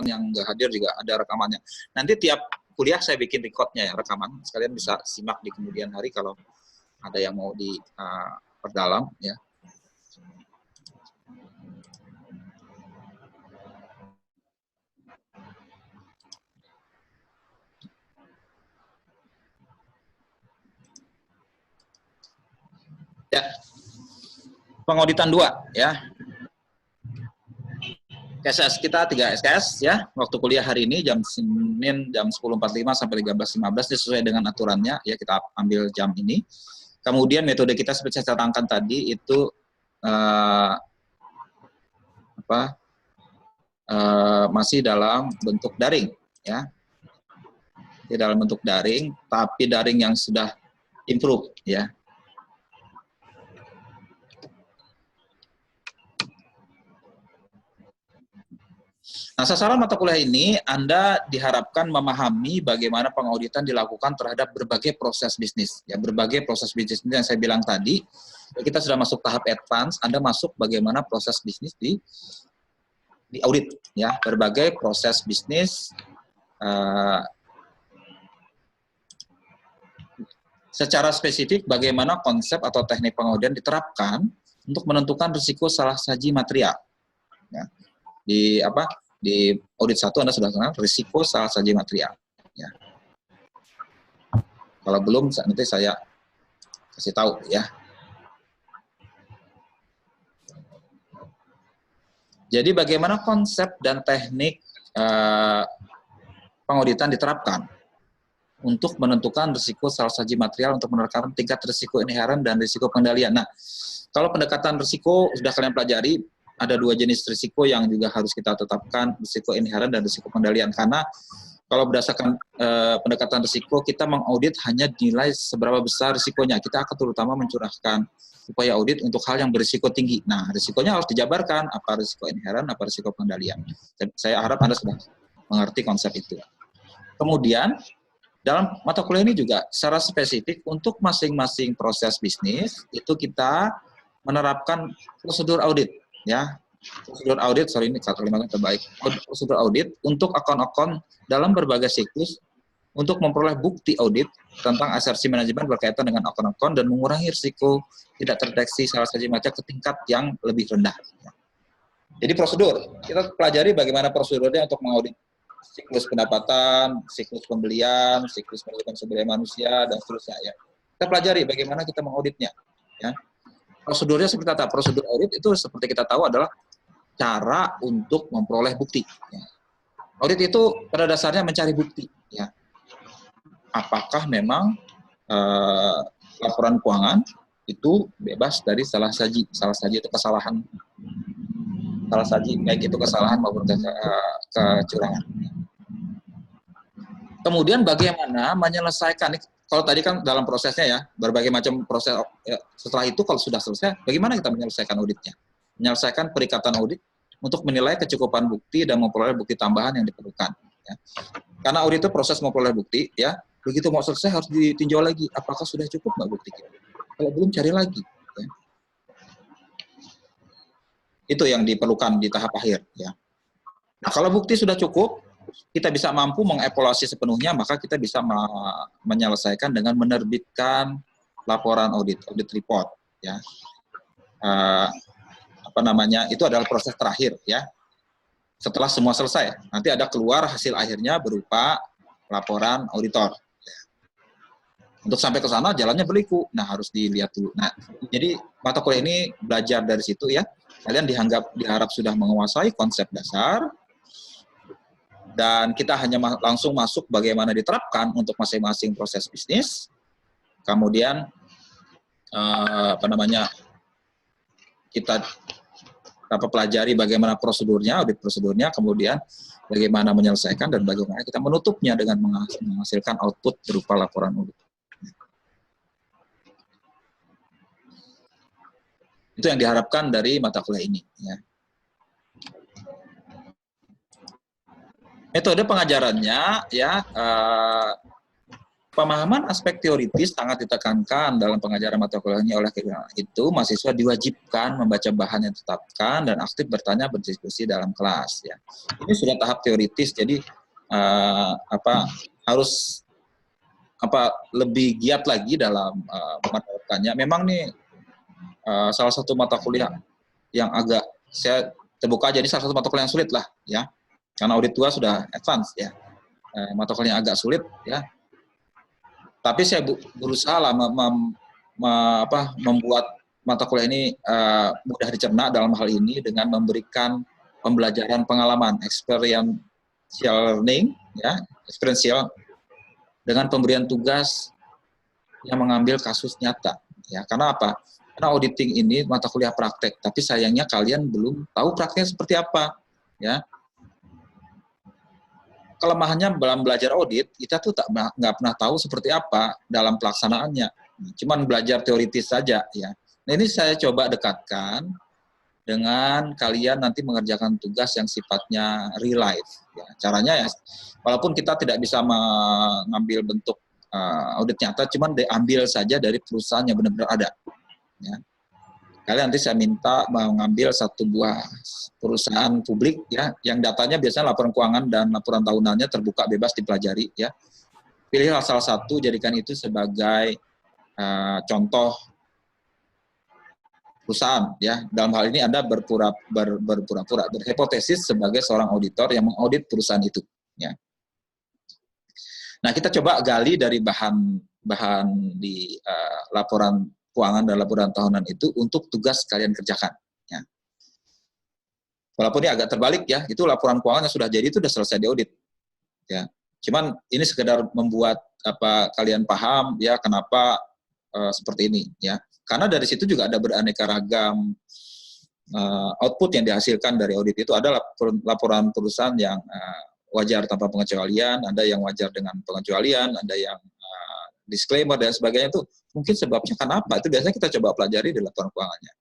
yang nggak hadir juga ada rekamannya. Nanti tiap kuliah saya bikin recordnya ya, rekaman. Sekalian bisa simak di kemudian hari kalau ada yang mau diperdalam ya. Ya, pengauditan 2 ya. SKS kita 3 SKS ya, waktu kuliah hari ini jam Senin jam 10.45 sampai 13.15 sesuai dengan aturannya ya, kita ambil jam ini. Kemudian metode kita seperti saya terangkan tadi itu masih dalam bentuk daring ya. Di dalam bentuk daring, tapi daring yang sudah improve ya. Nah, sasaran mata kuliah ini Anda diharapkan memahami bagaimana pengauditan dilakukan terhadap berbagai proses bisnis. Ya, berbagai proses bisnis yang saya bilang tadi, kita sudah masuk tahap advance, Anda masuk bagaimana proses bisnis di audit. Ya, berbagai proses bisnis, secara spesifik bagaimana konsep atau teknik pengauditan diterapkan untuk menentukan risiko salah saji material. Ya. Di audit 1 Anda sudah kenal risiko salah saji material. Ya. Kalau belum, nanti saya kasih tahu ya. Jadi bagaimana konsep dan teknik pengauditan diterapkan untuk menentukan risiko salah saji material untuk menerapkan tingkat risiko inheren dan risiko pengendalian. Nah, kalau pendekatan risiko sudah kalian pelajari, ada 2 jenis risiko yang juga harus kita tetapkan, risiko inheren dan risiko pengendalian. Karena kalau berdasarkan pendekatan risiko, kita mengaudit hanya nilai seberapa besar risikonya. Kita akan terutama mencurahkan upaya audit untuk hal yang berisiko tinggi. Nah, risikonya harus dijabarkan, apa risiko inheren, apa risiko pengendalian. Saya harap Anda sudah mengerti konsep itu. Kemudian, dalam mata kuliah ini juga secara spesifik untuk masing-masing proses bisnis, itu kita menerapkan prosedur audit. Ya, prosedur audit, ini kalimatnya terbaik. Prosedur audit untuk akun-akun dalam berbagai siklus untuk memperoleh bukti audit tentang asersi manajemen berkaitan dengan akun-akun dan mengurangi risiko tidak terdeteksi salah saji macam ke tingkat yang lebih rendah. Jadi prosedur, kita pelajari bagaimana prosedurnya untuk mengaudit siklus pendapatan, siklus pembelian, siklus manajemen sumber daya manusia, dan seterusnya. Ya. Kita pelajari bagaimana kita mengauditnya. Ya. Prosedurnya seperti apa? Prosedur audit itu seperti kita tahu adalah cara untuk memperoleh bukti. Ya. Audit itu pada dasarnya mencari bukti. Ya. Apakah memang laporan keuangan itu bebas dari salah saji. Salah saji itu kesalahan. Salah saji, baik itu kesalahan maupun kecurangan. Kemudian bagaimana menyelesaikan, kalau tadi kan dalam prosesnya ya, berbagai macam proses, ya, setelah itu kalau sudah selesai, bagaimana kita menyelesaikan auditnya? Menyelesaikan perikatan audit untuk menilai kecukupan bukti dan memperoleh bukti tambahan yang diperlukan. Ya. Karena audit itu proses memperoleh bukti, ya, begitu mau selesai harus ditinjau lagi, apakah sudah cukup nggak bukti kita? Kalau belum, cari lagi. Ya. Itu yang diperlukan di tahap akhir. Ya. Nah, kalau bukti sudah cukup, kita bisa mampu mengevaluasi sepenuhnya, maka kita bisa menyelesaikan dengan menerbitkan laporan audit report. Ya. Itu adalah proses terakhir. Ya. Setelah semua selesai, nanti ada keluar hasil akhirnya berupa laporan auditor. Untuk sampai ke sana jalannya berliku, nah harus dilihat dulu. Nah, jadi mata kuliah ini belajar dari situ ya. Kalian diharap sudah menguasai konsep dasar, dan kita hanya langsung masuk bagaimana diterapkan untuk masing-masing proses bisnis. Kemudian kita pelajari bagaimana prosedurnya, audit prosedurnya, kemudian bagaimana menyelesaikan dan bagaimana kita menutupnya dengan menghasilkan output berupa laporan audit. Itu yang diharapkan dari mata kuliah ini. Ya. Metode pengajarannya, ya, pemahaman aspek teoritis sangat ditekankan dalam pengajaran mata kuliahnya. Oleh karena itu, mahasiswa diwajibkan membaca bahan yang ditetapkan dan aktif bertanya berdiskusi dalam kelas. Ya. Ini sudah tahap teoritis, jadi harus lebih giat lagi dalam menerapkannya. Memang nih salah satu mata kuliah yang agak saya terbuka aja, ini salah satu mata kuliah yang sulit lah, ya, karena audit 2 sudah advance, ya, mata kuliah yang agak sulit, ya. Tapi saya berusaha lah membuat mata kuliah ini mudah dicerna dalam hal ini dengan memberikan pembelajaran pengalaman, experiential learning, ya, experiential, dengan pemberian tugas yang mengambil kasus nyata. Ya, karena apa? Karena auditing ini mata kuliah praktek, tapi sayangnya kalian belum tahu prakteknya seperti apa. Ya, kelemahannya dalam belajar audit, kita tuh nggak pernah tahu seperti apa dalam pelaksanaannya. Cuman belajar teoritis saja, ya. Nah, ini saya coba dekatkan dengan kalian nanti mengerjakan tugas yang sifatnya real life. Ya. Caranya ya, walaupun kita tidak bisa mengambil bentuk audit nyata, cuman diambil saja dari perusahaan yang benar-benar ada. Ya. Kalian nanti saya minta mengambil satu buah perusahaan publik, ya, yang datanya biasanya laporan keuangan dan laporan tahunannya terbuka bebas dipelajari, ya. Pilihlah salah satu, jadikan itu sebagai contoh perusahaan, ya. Dalam hal ini Anda berhipotesis sebagai seorang auditor yang mengaudit perusahaan itu, ya. Nah, kita coba gali dari bahan di laporan keuangan dan laporan tahunan itu untuk tugas kalian kerjakan. Ya. Walaupun ini agak terbalik, ya, itu laporan keuangan yang sudah jadi itu sudah selesai diaudit. Ya. Cuman ini sekedar membuat kalian paham, ya, kenapa seperti ini, ya. Karena dari situ juga ada beraneka ragam output yang dihasilkan dari audit itu. Ada laporan perusahaan yang wajar tanpa pengecualian, ada yang wajar dengan pengecualian, ada yang disclaimer dan sebagainya. Itu mungkin sebabnya kenapa, itu biasanya kita coba pelajari di laporan keuangannya.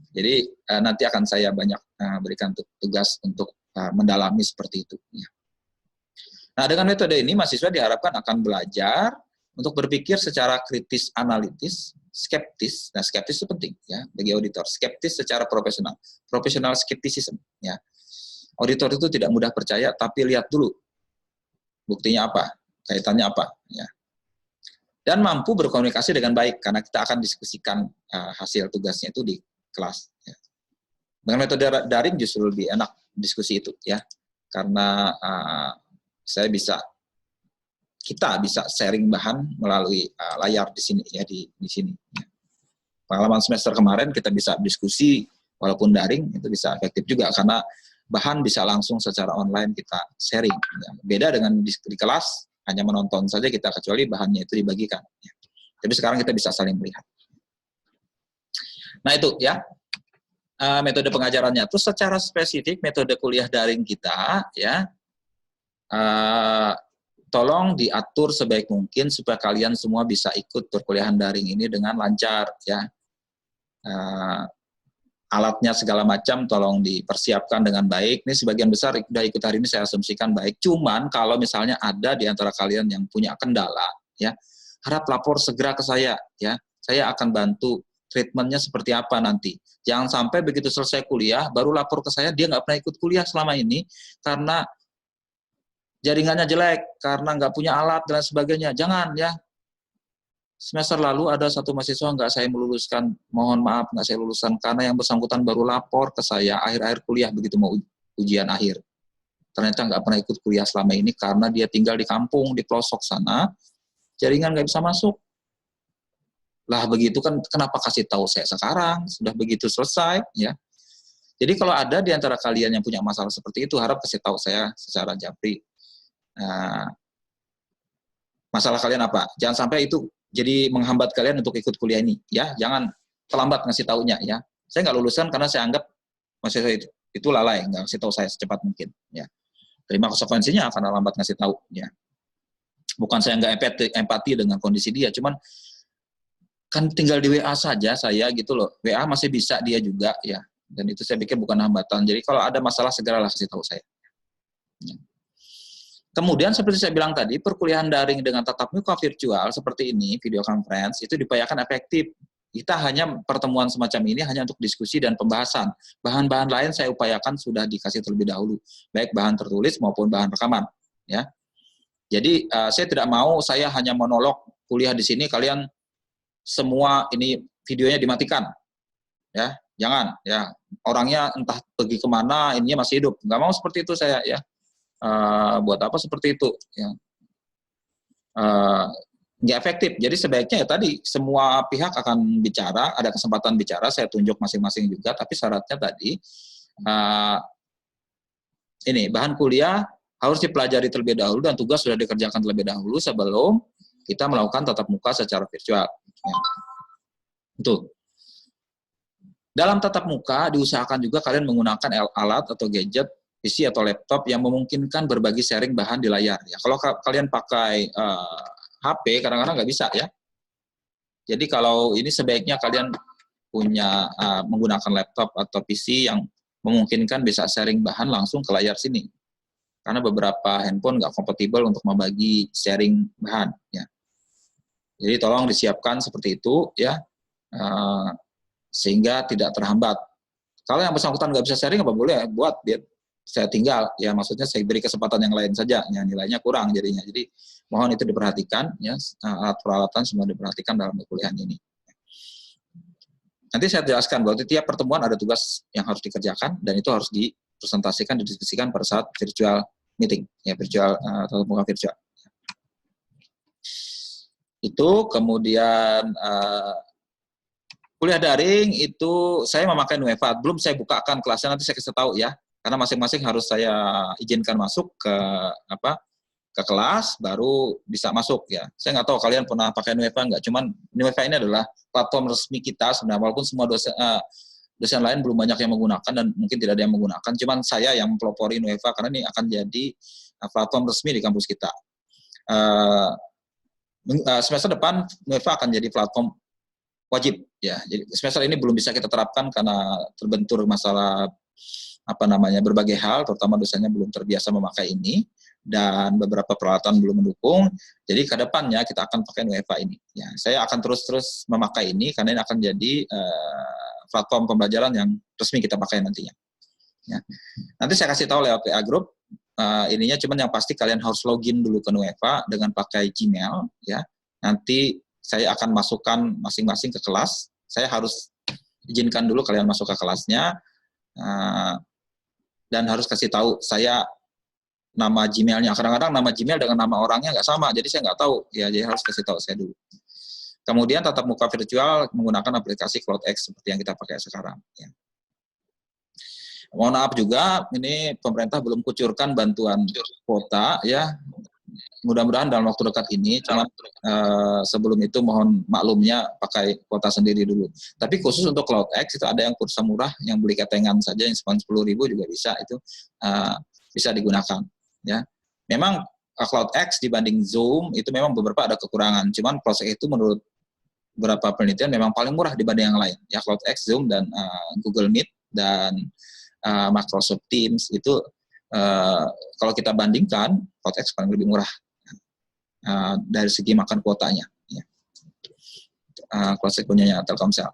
Jadi nanti akan saya banyak berikan tugas untuk mendalami seperti itu. Nah, dengan metode ini mahasiswa diharapkan akan belajar untuk berpikir secara kritis analitis, skeptis. Nah, skeptis itu penting, ya, bagi auditor. Skeptis secara profesional skeptisism, ya. Auditor itu tidak mudah percaya, tapi lihat dulu buktinya apa, kaitannya apa, ya. Dan mampu berkomunikasi dengan baik, karena kita akan diskusikan hasil tugasnya itu di kelas. Ya. Dengan metode daring justru lebih enak diskusi itu, ya, karena kita bisa sharing bahan melalui layar di sini, ya, di sini. Ya. Pengalaman semester kemarin kita bisa diskusi walaupun daring, itu bisa efektif juga karena bahan bisa langsung secara online kita sharing. Ya. Beda dengan di kelas, hanya menonton saja kita, kecuali bahannya itu dibagikan. Ya. Tapi sekarang kita bisa saling melihat. Nah, itu, ya, metode pengajarannya. Terus secara spesifik metode kuliah daring kita, ya, tolong diatur sebaik mungkin supaya kalian semua bisa ikut perkuliahan daring ini dengan lancar, ya. Alatnya segala macam tolong dipersiapkan dengan baik. Ini sebagian besar sudah ikut hari ini, saya asumsikan baik. Cuman kalau misalnya ada di antara kalian yang punya kendala, ya, harap lapor segera ke saya, ya. Saya akan bantu treatmentnya seperti apa nanti. Jangan sampai begitu selesai kuliah baru lapor ke saya, dia nggak pernah ikut kuliah selama ini karena jaringannya jelek, karena nggak punya alat dan sebagainya. Jangan, ya. Semester lalu ada satu mahasiswa nggak saya meluluskan, mohon maaf nggak saya luluskan, karena yang bersangkutan baru lapor ke saya akhir-akhir kuliah begitu mau ujian akhir. Ternyata nggak pernah ikut kuliah selama ini karena dia tinggal di kampung, di pelosok sana, jaringan nggak bisa masuk. Lah begitu kan, kenapa kasih tahu saya sekarang, sudah begitu selesai, ya. Jadi kalau ada di antara kalian yang punya masalah seperti itu, harap kasih tahu saya secara japri. Masalah kalian apa? Jangan sampai itu jadi menghambat kalian untuk ikut kuliah ini, ya. Jangan terlambat ngasih taunya, ya. Saya nggak lulusan karena saya anggap mahasiswa itu lalai, nggak ngasih tahu saya secepat mungkin, ya. Terima konsekuensinya karena lambat ngasih tahu, ya. Bukan saya nggak empati dengan kondisi dia, cuman kan tinggal di WA saja saya, gitu loh. WA masih bisa dia juga, ya. Dan itu saya pikir bukan hambatan. Jadi kalau ada masalah segeralah kasih tahu saya. Ya. Kemudian seperti saya bilang tadi, perkuliahan daring dengan tatap muka virtual seperti ini, video conference, itu diupayakan efektif. Kita hanya pertemuan semacam ini hanya untuk diskusi dan pembahasan. Bahan-bahan lain saya upayakan sudah dikasih terlebih dahulu, baik bahan tertulis maupun bahan rekaman. Ya, jadi saya tidak mau saya hanya monolog kuliah di sini, kalian semua ini videonya dimatikan. Ya, jangan. Ya, orangnya entah pergi kemana, ininya masih hidup. Nggak mau seperti itu saya ya. Buat apa seperti itu ya, nggak efektif. Jadi sebaiknya ya tadi semua pihak akan bicara, ada kesempatan bicara, saya tunjuk masing-masing juga, tapi syaratnya tadi ini bahan kuliah harus dipelajari terlebih dahulu dan tugas sudah dikerjakan terlebih dahulu sebelum kita melakukan tatap muka secara virtual ya. Itu dalam tatap muka diusahakan juga kalian menggunakan alat atau gadget PC atau laptop yang memungkinkan berbagi sharing bahan di layar. Ya, kalau kalian pakai HP, kadang-kadang nggak bisa ya. Jadi kalau ini sebaiknya kalian punya menggunakan laptop atau PC yang memungkinkan bisa sharing bahan langsung ke layar sini. Karena beberapa handphone nggak kompatibel untuk membagi sharing bahan. Ya. Jadi tolong disiapkan seperti itu ya, sehingga tidak terhambat. Kalau yang bersangkutan nggak bisa sharing, apa boleh buat dia saya tinggal, ya maksudnya saya beri kesempatan yang lain saja, ya nilainya kurang jadinya. Jadi mohon itu diperhatikan, ya alat peralatan semua diperhatikan dalam perkuliahan ini. Nanti saya jelaskan bahwa tiap pertemuan ada tugas yang harus dikerjakan dan itu harus dipresentasikan, didiskusikan pada saat virtual meeting, ya virtual tatap muka virtual. Itu kemudian kuliah daring itu saya memakai Nueva, belum saya bukakan kelasnya, nanti saya kasih tahu ya. Karena masing-masing harus saya izinkan masuk ke kelas baru bisa masuk ya. Saya nggak tahu kalian pernah pakai Nueva nggak, cuman Nueva ini adalah platform resmi kita sebenarnya, walaupun semua dosen lain belum banyak yang menggunakan dan mungkin tidak ada yang menggunakan, cuman saya yang mempelopori Nueva karena ini akan jadi platform resmi di kampus kita. Semester depan Nueva akan jadi platform wajib ya. Jadi semester ini belum bisa kita terapkan karena terbentur masalah berbagai hal, terutama dosennya belum terbiasa memakai ini dan beberapa peralatan belum mendukung. Jadi ke depannya kita akan pakai Nueva ini. Ya, saya akan terus memakai ini karena ini akan jadi platform pembelajaran yang resmi kita pakai nantinya. Ya. Nanti saya kasih tahu lewat PA Group. Ininya cuman yang pasti kalian harus login dulu ke Nueva dengan pakai Gmail. Ya. Nanti saya akan masukkan masing-masing ke kelas. Saya harus izinkan dulu kalian masuk ke kelasnya. Dan harus kasih tahu saya nama Gmail-nya. Kadang-kadang nama Gmail dengan nama orangnya nggak sama, jadi saya nggak tahu. Ya, jadi harus kasih tahu saya dulu. Kemudian tatap muka virtual menggunakan aplikasi CloudX seperti yang kita pakai sekarang. Ya. Mohon maaf juga, ini pemerintah belum kucurkan bantuan kuota ya. Mudah-mudahan dalam waktu dekat ini, cuma sebelum itu mohon maklumnya pakai kuota sendiri dulu. Tapi khusus untuk CloudX itu ada yang kursa murah, yang beli ketengan saja yang 10.000 juga bisa, itu bisa digunakan. Ya, memang CloudX dibanding Zoom itu memang beberapa ada kekurangan. Cuman proses itu menurut beberapa penelitian memang paling murah dibanding yang lain. Ya CloudX, Zoom dan Google Meet dan Microsoft Teams itu kalau kita bandingkan CloudX paling lebih murah. Dari segi makan kuotanya. Ya. CloudX punyanya Telkomsel.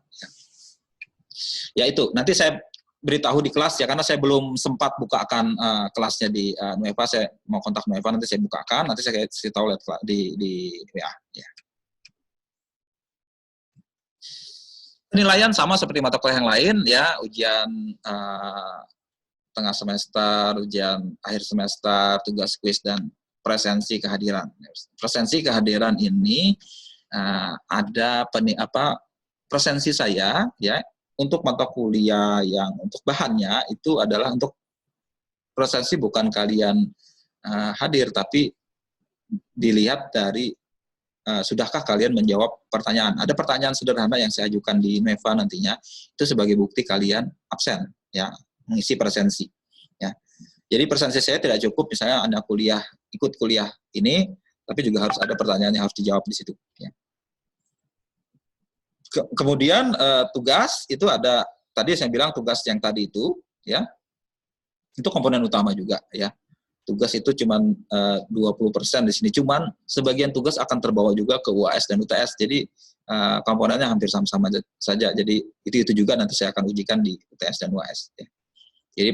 Ya itu, nanti saya beritahu di kelas ya, karena saya belum sempat bukakan kelasnya di Nueva, saya mau kontak Nueva, nanti saya bukakan, nanti saya kasih tahu di WA. Ya. Penilaian sama seperti mata kuliah yang lain, ya ujian tengah semester, ujian akhir semester, tugas kuis, dan presensi kehadiran. Presensi kehadiran ini ada presensi saya ya untuk mata kuliah yang untuk bahannya itu adalah untuk presensi bukan kalian hadir, tapi dilihat dari sudahkah kalian menjawab pertanyaan. Ada pertanyaan sederhana yang saya ajukan di Nueva nantinya itu sebagai bukti kalian absen ya mengisi presensi ya. Jadi presensi saya tidak cukup misalnya Anda ikut kuliah ini, tapi juga harus ada pertanyaan yang harus dijawab di situ. Ya. Kemudian tugas itu ada, tadi saya bilang tugas yang tadi itu, ya, itu komponen utama juga, ya. tugas itu cuma 20% di sini. Cuman sebagian tugas akan terbawa juga ke UAS dan UTS. Jadi komponennya hampir sama-sama saja. Jadi itu juga nanti saya akan ujikan di UTS dan UAS. Ya. Jadi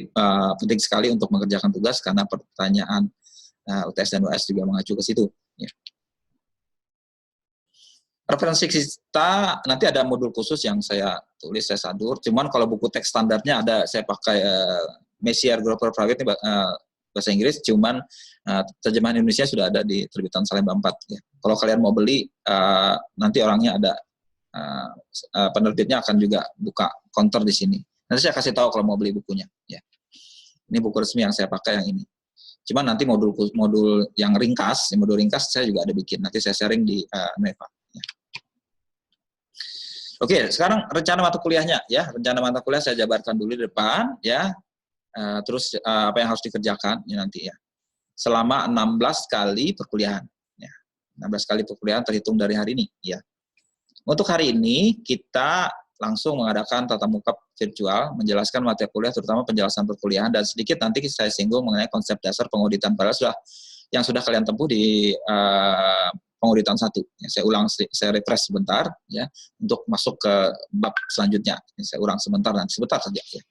penting sekali untuk mengerjakan tugas karena pertanyaan UTS dan UAS juga mengacu ke situ. Ya. Referensi kita nanti ada modul khusus yang saya tulis, saya sadur. Cuman kalau buku teks standarnya ada, saya pakai Messier Grouper Private ini bahasa Inggris. Cuman terjemahan Indonesia sudah ada di terbitan Salemba 4. Ya. Kalau kalian mau beli, nanti orangnya ada penerbitnya akan juga buka counter di sini. Nanti saya kasih tahu kalau mau beli bukunya. Ya. Ini buku resmi yang saya pakai yang ini. Cuman nanti modul yang ringkas, modul ringkas saya juga ada bikin. Nanti saya sharing di Neva. Ya. Oke, sekarang rencana mata kuliahnya ya. Rencana mata kuliah saya jabarkan dulu di depan ya. Terus apa yang harus dikerjakan ya nanti ya. Selama 16 kali perkuliahan ya. 16 kali perkuliahan terhitung dari hari ini ya. Untuk hari ini kita langsung mengadakan tatap muka virtual, menjelaskan materi kuliah terutama penjelasan perkuliahan dan sedikit nanti saya singgung mengenai konsep dasar pengauditan yang sudah kalian tempuh di pengauditan 1. Ya, saya ulang, saya refresh sebentar ya untuk masuk ke bab selanjutnya. Saya ulang sebentar saja ya.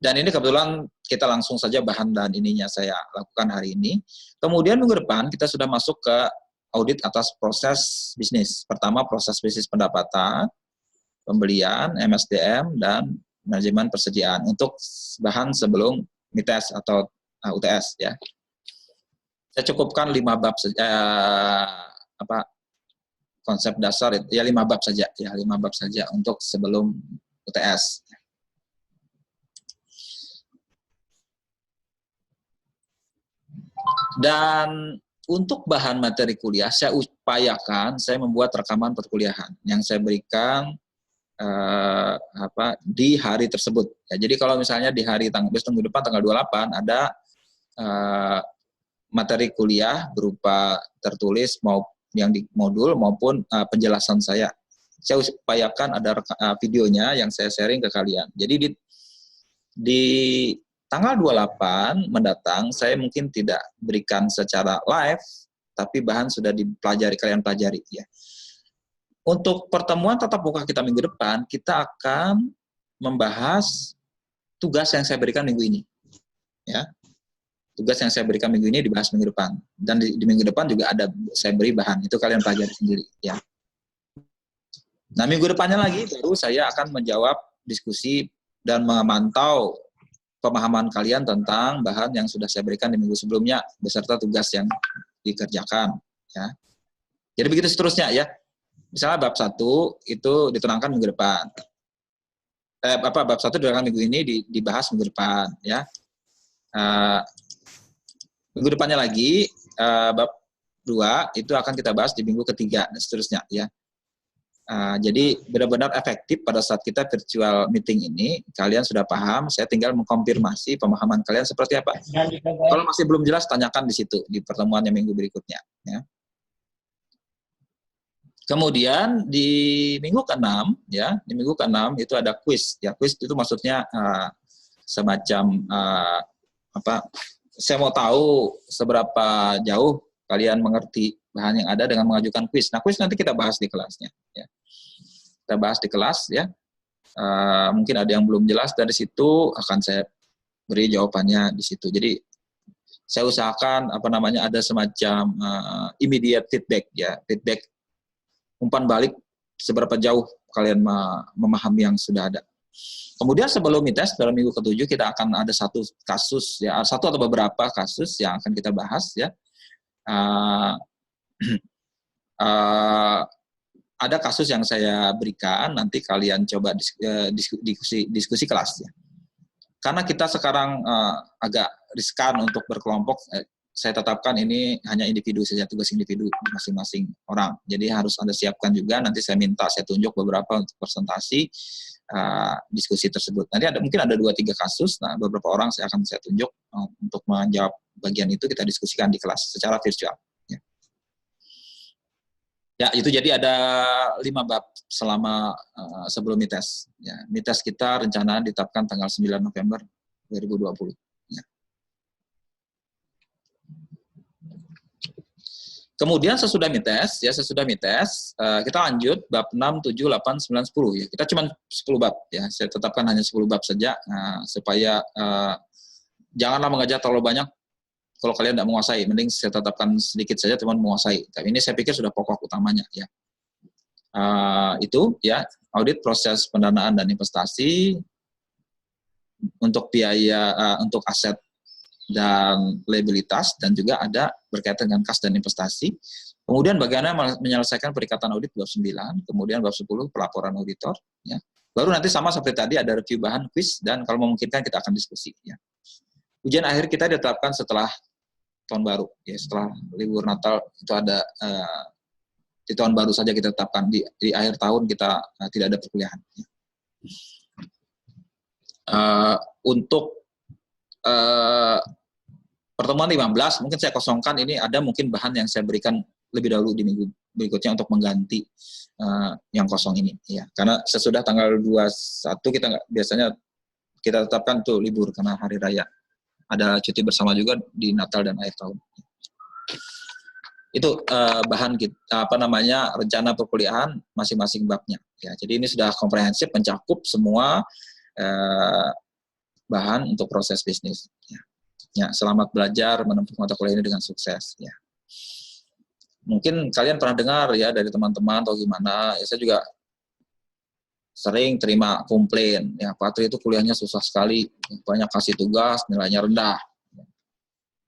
Dan ini kebetulan kita langsung saja bahan dan ininya saya lakukan hari ini. Kemudian minggu depan kita sudah masuk ke audit atas proses bisnis. Pertama proses bisnis pendapatan, pembelian, MSDM, dan manajemen persediaan untuk bahan sebelum MITES atau UTS ya. Saya cukupkan 5 bab saja, konsep dasar ya 5 bab saja ya 5 bab saja untuk sebelum UTS. Dan untuk bahan materi kuliah saya upayakan saya membuat rekaman perkuliahan yang saya berikan di hari tersebut. Ya, jadi kalau misalnya di hari minggu depan tanggal 28 ada materi kuliah berupa tertulis yang di modul maupun penjelasan saya upayakan ada videonya yang saya sharing ke kalian. Jadi di tanggal 28 mendatang saya mungkin tidak berikan secara live, tapi bahan sudah kalian pelajari ya. Untuk pertemuan tatap muka kita minggu depan, kita akan membahas tugas yang saya berikan minggu ini. Ya. Tugas yang saya berikan minggu ini dibahas minggu depan. Dan di minggu depan juga ada saya beri bahan. Itu kalian pelajari sendiri. Ya. Nah, minggu depannya lagi baru saya akan menjawab diskusi dan memantau pemahaman kalian tentang bahan yang sudah saya berikan di minggu sebelumnya beserta tugas yang dikerjakan. Ya. Jadi begitu seterusnya ya. Misalnya bab 1 itu diterangkan minggu depan. Bab 1 diterangkan minggu ini dibahas minggu depan ya. Minggu depannya lagi bab 2 itu akan kita bahas di minggu ketiga dan seterusnya ya. Jadi benar-benar efektif pada saat kita virtual meeting ini, kalian sudah paham, saya tinggal mengkonfirmasi pemahaman kalian seperti apa. Kalau masih belum jelas, tanyakan di situ, di pertemuan yang minggu berikutnya. Ya. Kemudian di minggu ke-6, ya, di minggu ke-6 itu ada quiz. Ya, quiz itu maksudnya semacam saya mau tahu seberapa jauh kalian mengerti bahan yang ada dengan mengajukan quiz. Nah, quiz nanti kita bahas di kelasnya. Ya. Kita bahas di kelas, ya. Mungkin ada yang belum jelas dari situ akan saya beri jawabannya di situ. Jadi saya usahakan ada semacam immediate feedback, ya, feedback umpan balik seberapa jauh kalian memahami yang sudah ada. Kemudian sebelum MITES dalam minggu ke-7 kita akan ada satu kasus ya, satu atau beberapa kasus yang akan kita bahas ya. Ada kasus yang saya berikan, nanti kalian coba diskusi kelas ya. Karena kita sekarang agak riskan untuk berkelompok, saya tetapkan ini hanya individu saja, tugas individu masing-masing orang. Jadi harus Anda siapkan juga, nanti saya tunjuk beberapa untuk presentasi diskusi tersebut. Nanti mungkin ada 2-3 kasus, nah beberapa orang saya tunjuk untuk menjawab bagian itu, kita diskusikan di kelas secara virtual. Ya, itu jadi ada 5 bab selama sebelum MITES. Ya, MITES kita rencana ditetapkan tanggal 9 November 2020. Ya. Kemudian sesudah mites, kita lanjut bab 6, 7, 8, 9, 10 ya. Kita cuma 10 bab ya. Saya tetapkan hanya 10 bab saja supaya janganlah mengajar terlalu banyak kalau kalian tidak menguasai. Mending saya tetapkan sedikit saja teman menguasai. Tapi ini saya pikir sudah pokok utamanya ya. Itu ya, audit proses pendanaan dan investasi untuk biaya untuk aset dan liabilitas, dan juga ada berkaitan dengan kas dan investasi. Kemudian bagaimana menyelesaikan perikatan audit bab 9, kemudian bab 10 pelaporan auditor ya. Baru nanti sama seperti tadi ada review bahan, quiz, dan kalau memungkinkan kita akan diskusi ya. Ujian akhir kita ditetapkan setelah tahun baru ya, setelah libur Natal itu ada di tahun baru saja kita tetapkan, di akhir tahun kita tidak ada perkuliahan ya. Untuk pertemuan 15 mungkin saya kosongkan, ini ada mungkin bahan yang saya berikan lebih dahulu di minggu berikutnya untuk mengganti yang kosong ini ya, karena sesudah tanggal 21 kita biasanya kita tetapkan tuh libur karena hari raya, ada cuti bersama juga di Natal dan akhir tahun. Itu bahan kita, rencana perkuliahan masing-masing babnya ya. Jadi ini sudah komprehensif mencakup semua bahan untuk proses bisnis ya. Ya, selamat belajar menempuh mata kuliah ini dengan sukses ya. Mungkin kalian pernah dengar ya dari teman-teman atau gimana ya, saya juga sering terima komplain ya, Pak Tri itu kuliahnya susah sekali, banyak kasih tugas, nilainya rendah.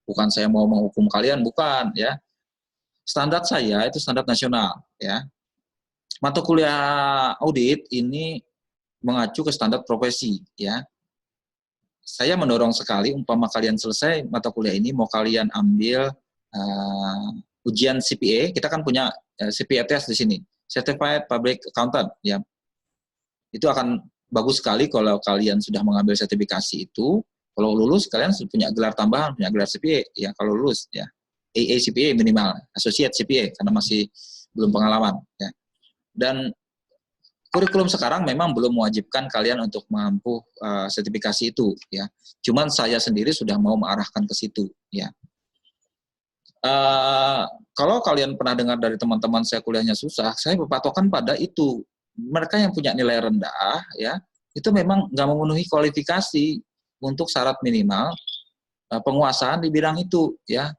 Bukan saya mau menghukum kalian, bukan ya. Standar saya itu standar nasional ya. Mata kuliah audit ini mengacu ke standar profesi ya. Saya mendorong sekali, umpama kalian selesai mata kuliah ini, mau kalian ambil ujian CPA, kita kan punya CPA test di sini, Certified Public Accountant, ya. Itu akan bagus sekali kalau kalian sudah mengambil sertifikasi itu. Kalau lulus, kalian punya gelar tambahan, punya gelar CPA, ya. Kalau lulus, ya, AA CPA minimal, Associate CPA, karena masih belum pengalaman, ya. Dan kurikulum sekarang memang belum mewajibkan kalian untuk mampu sertifikasi itu ya. Cuman saya sendiri sudah mau mengarahkan ke situ ya. Kalau kalian pernah dengar dari teman-teman saya kuliahnya susah, saya berpatokan pada itu. Mereka yang punya nilai rendah ya, itu memang nggak memenuhi kualifikasi untuk syarat minimal penguasaan di bidang itu ya.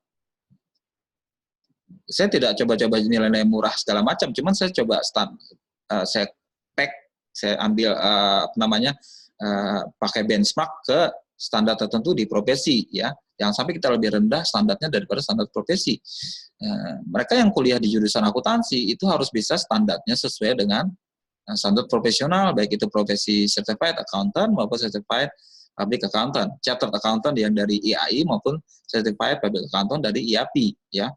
Saya tidak coba-coba nilai-nilai murah segala macam, cuman saya coba saya ambil pakai benchmark ke standar tertentu di profesi ya, yang sampai kita lebih rendah standarnya daripada standar profesi. Mereka yang kuliah di jurusan akuntansi itu harus bisa standarnya sesuai dengan standar profesional, baik itu profesi certified accountant maupun certified public accountant, chartered accountant yang dari IAI maupun certified public accountant dari IAPI ya.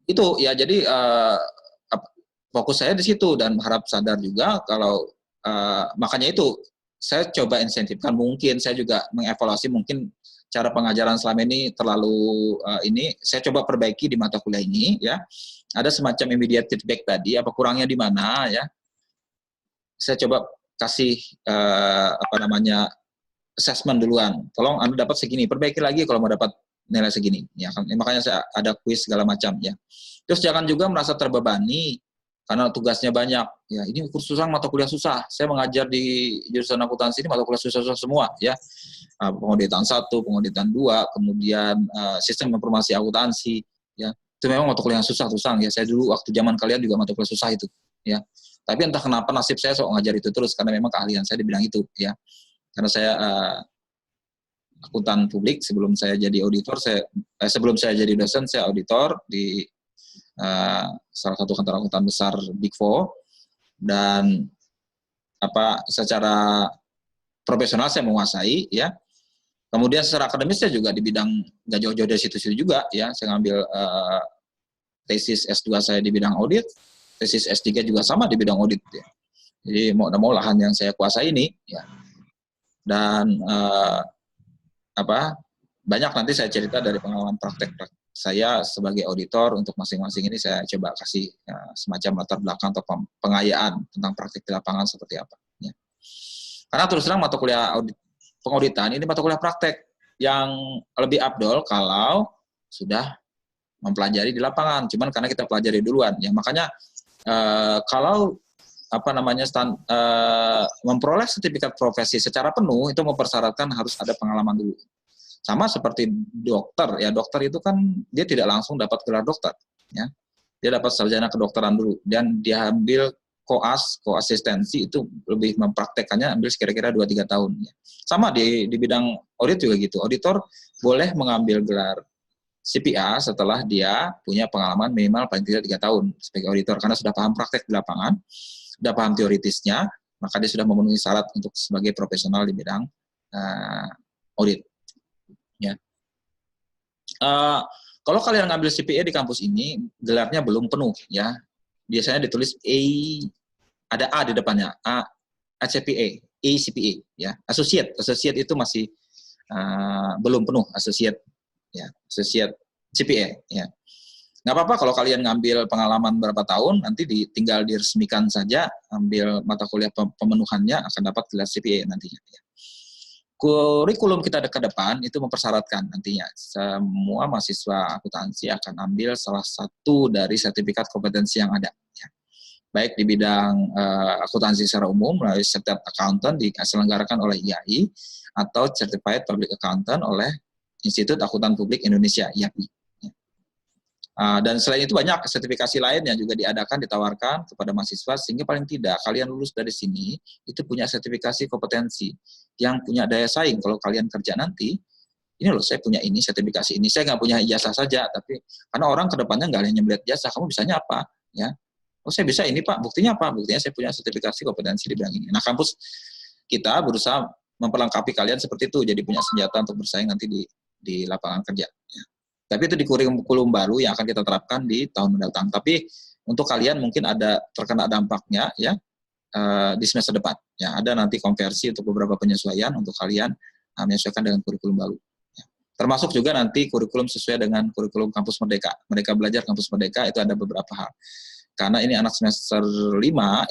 Itu ya, jadi fokus saya di situ dan harap sadar juga kalau makanya itu saya coba insentifkan, mungkin saya juga mengevaluasi mungkin cara pengajaran selama ini terlalu ini saya coba perbaiki di mata kuliah ini ya. Ada semacam immediate feedback tadi, apa kurangnya di mana ya. Saya coba kasih assessment duluan. Tolong Anda dapat segini, perbaiki lagi kalau mau dapat nilai segini ya kan. Makanya saya ada kuis segala macam ya. Terus jangan juga merasa terbebani karena tugasnya banyak. Ya, ini susah, mata kuliah susah. Saya mengajar di jurusan akuntansi ini mata kuliah susah-susah semua ya. Pengauditan 1, pengauditan 2, kemudian sistem informasi akuntansi ya. Itu memang mata kuliah yang susah-susah ya. Saya dulu waktu zaman kalian juga mata kuliah susah itu ya. Tapi entah kenapa nasib saya sok ngajar itu terus karena memang keahlian saya di bidang itu ya. Karena saya akuntan publik, sebelum saya jadi auditor, sebelum saya jadi dosen saya auditor di salah satu kantor akuntan besar Big Four, dan secara profesional saya menguasai ya. Kemudian secara akademis saya juga di bidang nggak jauh-jauh dari situ-situ juga ya. Saya ngambil tesis S2 saya di bidang audit, tesis S3 juga sama di bidang audit ya. Jadi mau lahan yang saya kuasai ini ya. Dan banyak nanti saya cerita dari pengalaman praktek saya sebagai auditor. Untuk masing-masing ini saya coba kasih semacam latar belakang atau pengayaan tentang praktek di lapangan seperti apa ya. Karena terus terang mata kuliah pengauditan ini mata kuliah praktek yang lebih afdol kalau sudah mempelajari di lapangan. Cuman karena kita pelajari duluan, ya makanya kalau apa namanya memperoleh sertifikat profesi secara penuh itu mempersyaratkan harus ada pengalaman dulu. Sama seperti dokter, ya dokter itu kan dia tidak langsung dapat gelar dokter, ya dia dapat sarjana kedokteran dulu dan dia ambil koasistensi itu lebih mempraktekannya ambil kira-kira 2-3 tahun. Ya. Sama di bidang audit juga gitu. Auditor boleh mengambil gelar CPA setelah dia punya pengalaman minimal paling tidak 3 tahun sebagai auditor karena sudah paham praktek di lapangan, sudah paham teoritisnya, maka dia sudah memenuhi syarat untuk sebagai profesional di bidang audit. Ya. Kalau kalian ngambil CPA di kampus ini, gelarnya belum penuh ya. Biasanya ditulis ada A di depannya, ACPA, ACPA ya. Associate itu masih belum penuh associate ya, associate CPA ya. Nggak apa-apa kalau kalian ngambil pengalaman berapa tahun, nanti tinggal diresmikan saja, ambil mata kuliah pemenuhannya akan dapat gelar CPA nantinya ya. Kurikulum kita ke depan itu mempersyaratkan nantinya semua mahasiswa akuntansi akan ambil salah satu dari sertifikat kompetensi yang ada. Ya. Baik di bidang akuntansi secara umum melalui Certified Accountant diselenggarakan oleh IAI atau Certified Public Accountant oleh Institut Akuntan Publik Indonesia (IAPI). Dan selain itu banyak sertifikasi lain yang juga diadakan, ditawarkan kepada mahasiswa, sehingga paling tidak kalian lulus dari sini, itu punya sertifikasi kompetensi, yang punya daya saing kalau kalian kerja nanti, ini loh saya punya ini, sertifikasi ini, saya nggak punya ijazah saja, tapi karena orang kedepannya nggak hanya melihat ijazah, kamu bisanya apa? Ya, oh saya bisa ini Pak, buktinya apa? Buktinya saya punya sertifikasi kompetensi di bidang ini. Nah kampus kita berusaha memperlengkapi kalian seperti itu, jadi punya senjata untuk bersaing nanti di lapangan kerja. Ya. Tapi itu di kurikulum baru yang akan kita terapkan di tahun mendatang. Tapi untuk kalian mungkin ada terkena dampaknya ya di semester depan. Ya, ada nanti konversi untuk beberapa penyesuaian untuk kalian menyesuaikan dengan kurikulum baru. Ya. Termasuk juga nanti kurikulum sesuai dengan kurikulum Kampus Merdeka. Mereka belajar Kampus Merdeka itu ada beberapa hal. Karena ini anak semester 5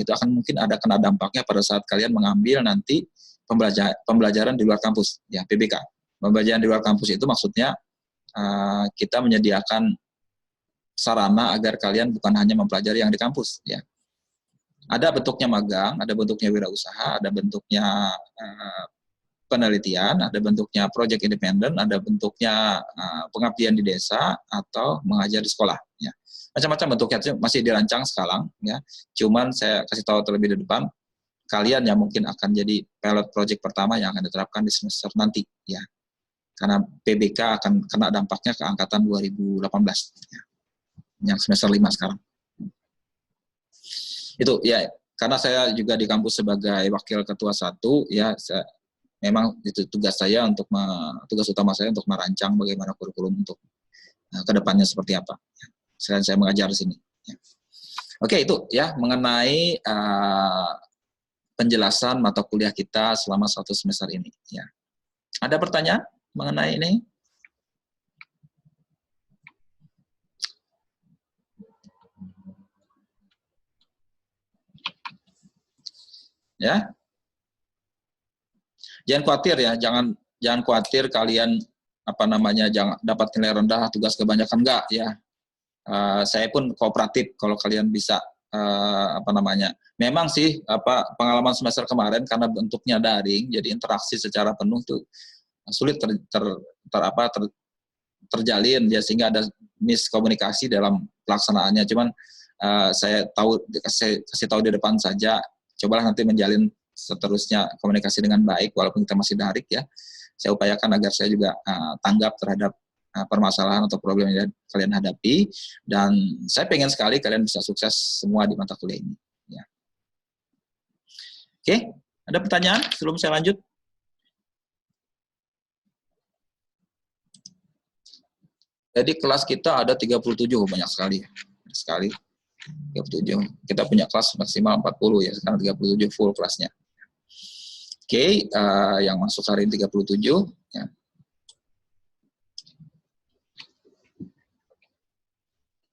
itu akan mungkin ada kena dampaknya pada saat kalian mengambil nanti pembelajaran di luar kampus, ya PBK. Pembelajaran di luar kampus itu maksudnya kita menyediakan sarana agar kalian bukan hanya mempelajari yang di kampus ya. Ada bentuknya magang, ada bentuknya wirausaha, ada bentuknya penelitian, ada bentuknya project independen, ada bentuknya pengabdian di desa atau mengajar di sekolah ya. Macam-macam bentuknya masih dirancang sekarang ya. Cuman saya kasih tahu terlebih di depan, kalian yang mungkin akan jadi pilot project pertama yang akan diterapkan di semester nanti ya. Karena PBK akan kena dampaknya ke angkatan 2018 ya, yang semester 5 sekarang. Itu ya, karena saya juga di kampus sebagai wakil ketua 1 ya, memang itu tugas saya untuk tugas utama saya untuk merancang bagaimana kurikulum untuk kedepannya seperti apa. Selain saya mengajar di sini. Ya. Oke, itu ya mengenai penjelasan mata kuliah kita selama 1 semester ini. Ya. Ada pertanyaan mengenai ini? Ya, jangan khawatir ya, jangan khawatir kalian jangan dapat nilai rendah, tugas kebanyakan enggak ya. Saya pun kooperatif kalau kalian bisa memang sih pengalaman semester kemarin karena bentuknya daring, jadi interaksi secara penuh itu sulit terjalin ya, sehingga ada miskomunikasi dalam pelaksanaannya. Cuman saya kasih tahu di depan saja, cobalah nanti menjalin seterusnya komunikasi dengan baik walaupun kita masih daring ya. Saya upayakan agar saya juga tanggap terhadap permasalahan atau problem yang kalian hadapi, dan saya pengen sekali kalian bisa sukses semua di mata kuliah ini ya. Oke, ada pertanyaan sebelum saya lanjut? Jadi kelas kita ada 37, banyak sekali. 37. Kita punya kelas maksimal 40 ya, sekarang 37 full kelasnya. Oke, yang masuk hari ini 37 ya.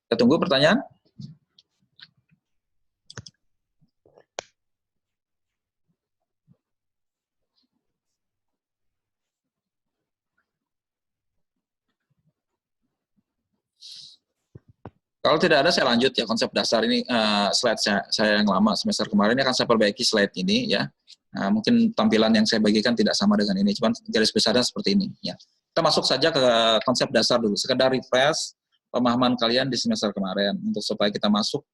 Kita tunggu pertanyaan. Kalau tidak ada, saya lanjut ya konsep dasar ini, slide saya yang lama semester kemarin ini akan saya perbaiki slide ini ya. Mungkin tampilan yang saya bagikan tidak sama dengan ini, cuman garis besarnya seperti ini ya. Kita masuk saja ke konsep dasar dulu, sekedar refresh pemahaman kalian di semester kemarin untuk supaya kita masuk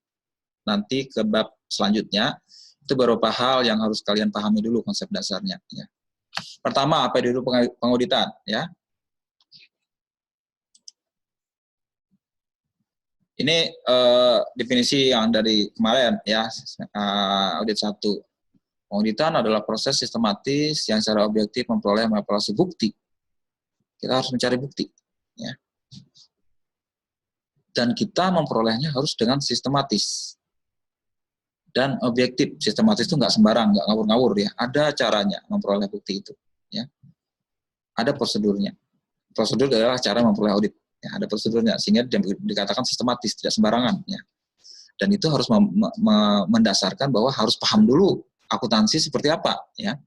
nanti ke bab selanjutnya. Itu beberapa hal yang harus kalian pahami dulu konsep dasarnya ya. Pertama, apa itu pengauditan ya? Ini definisi yang dari kemarin ya, audit 1. Pengauditan adalah proses sistematis yang secara objektif memperoleh mengevaluasi bukti. Kita harus mencari bukti. Ya. Dan kita memperolehnya harus dengan sistematis. Dan objektif. Sistematis itu nggak sembarang, nggak ngawur-ngawur ya. Ada caranya memperoleh bukti itu. Ya. Ada prosedurnya. Prosedur adalah cara memperoleh audit. Ya, ada prosedurnya, sehingga dikatakan sistematis, tidak sembarangan. Ya. Dan itu harus mendasarkan bahwa harus paham dulu akuntansi seperti apa. Ya.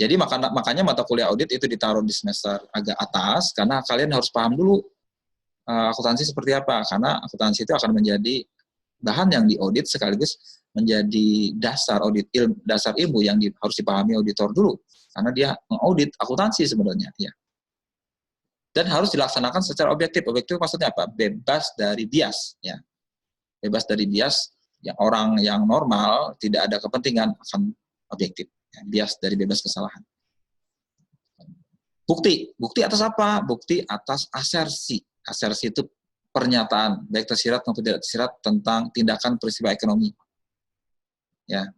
Jadi makanya mata kuliah audit itu ditaruh di semester agak atas, karena kalian harus paham dulu akuntansi seperti apa. Karena akuntansi itu akan menjadi bahan yang diaudit sekaligus menjadi dasar audit, dasar ilmu yang harus dipahami auditor dulu. Karena dia mengaudit akuntansi sebenarnya. Ya. Dan harus dilaksanakan secara objektif. Objektif maksudnya apa? Bebas dari bias. Ya. Bebas dari bias, yang orang yang normal, tidak ada kepentingan, akan objektif. Ya. Bias dari bebas kesalahan. Bukti. Bukti atas apa? Bukti atas asersi. Asersi itu pernyataan, baik tersirat maupun tidak tersirat, tentang tindakan peristiwa ekonomi. Ya.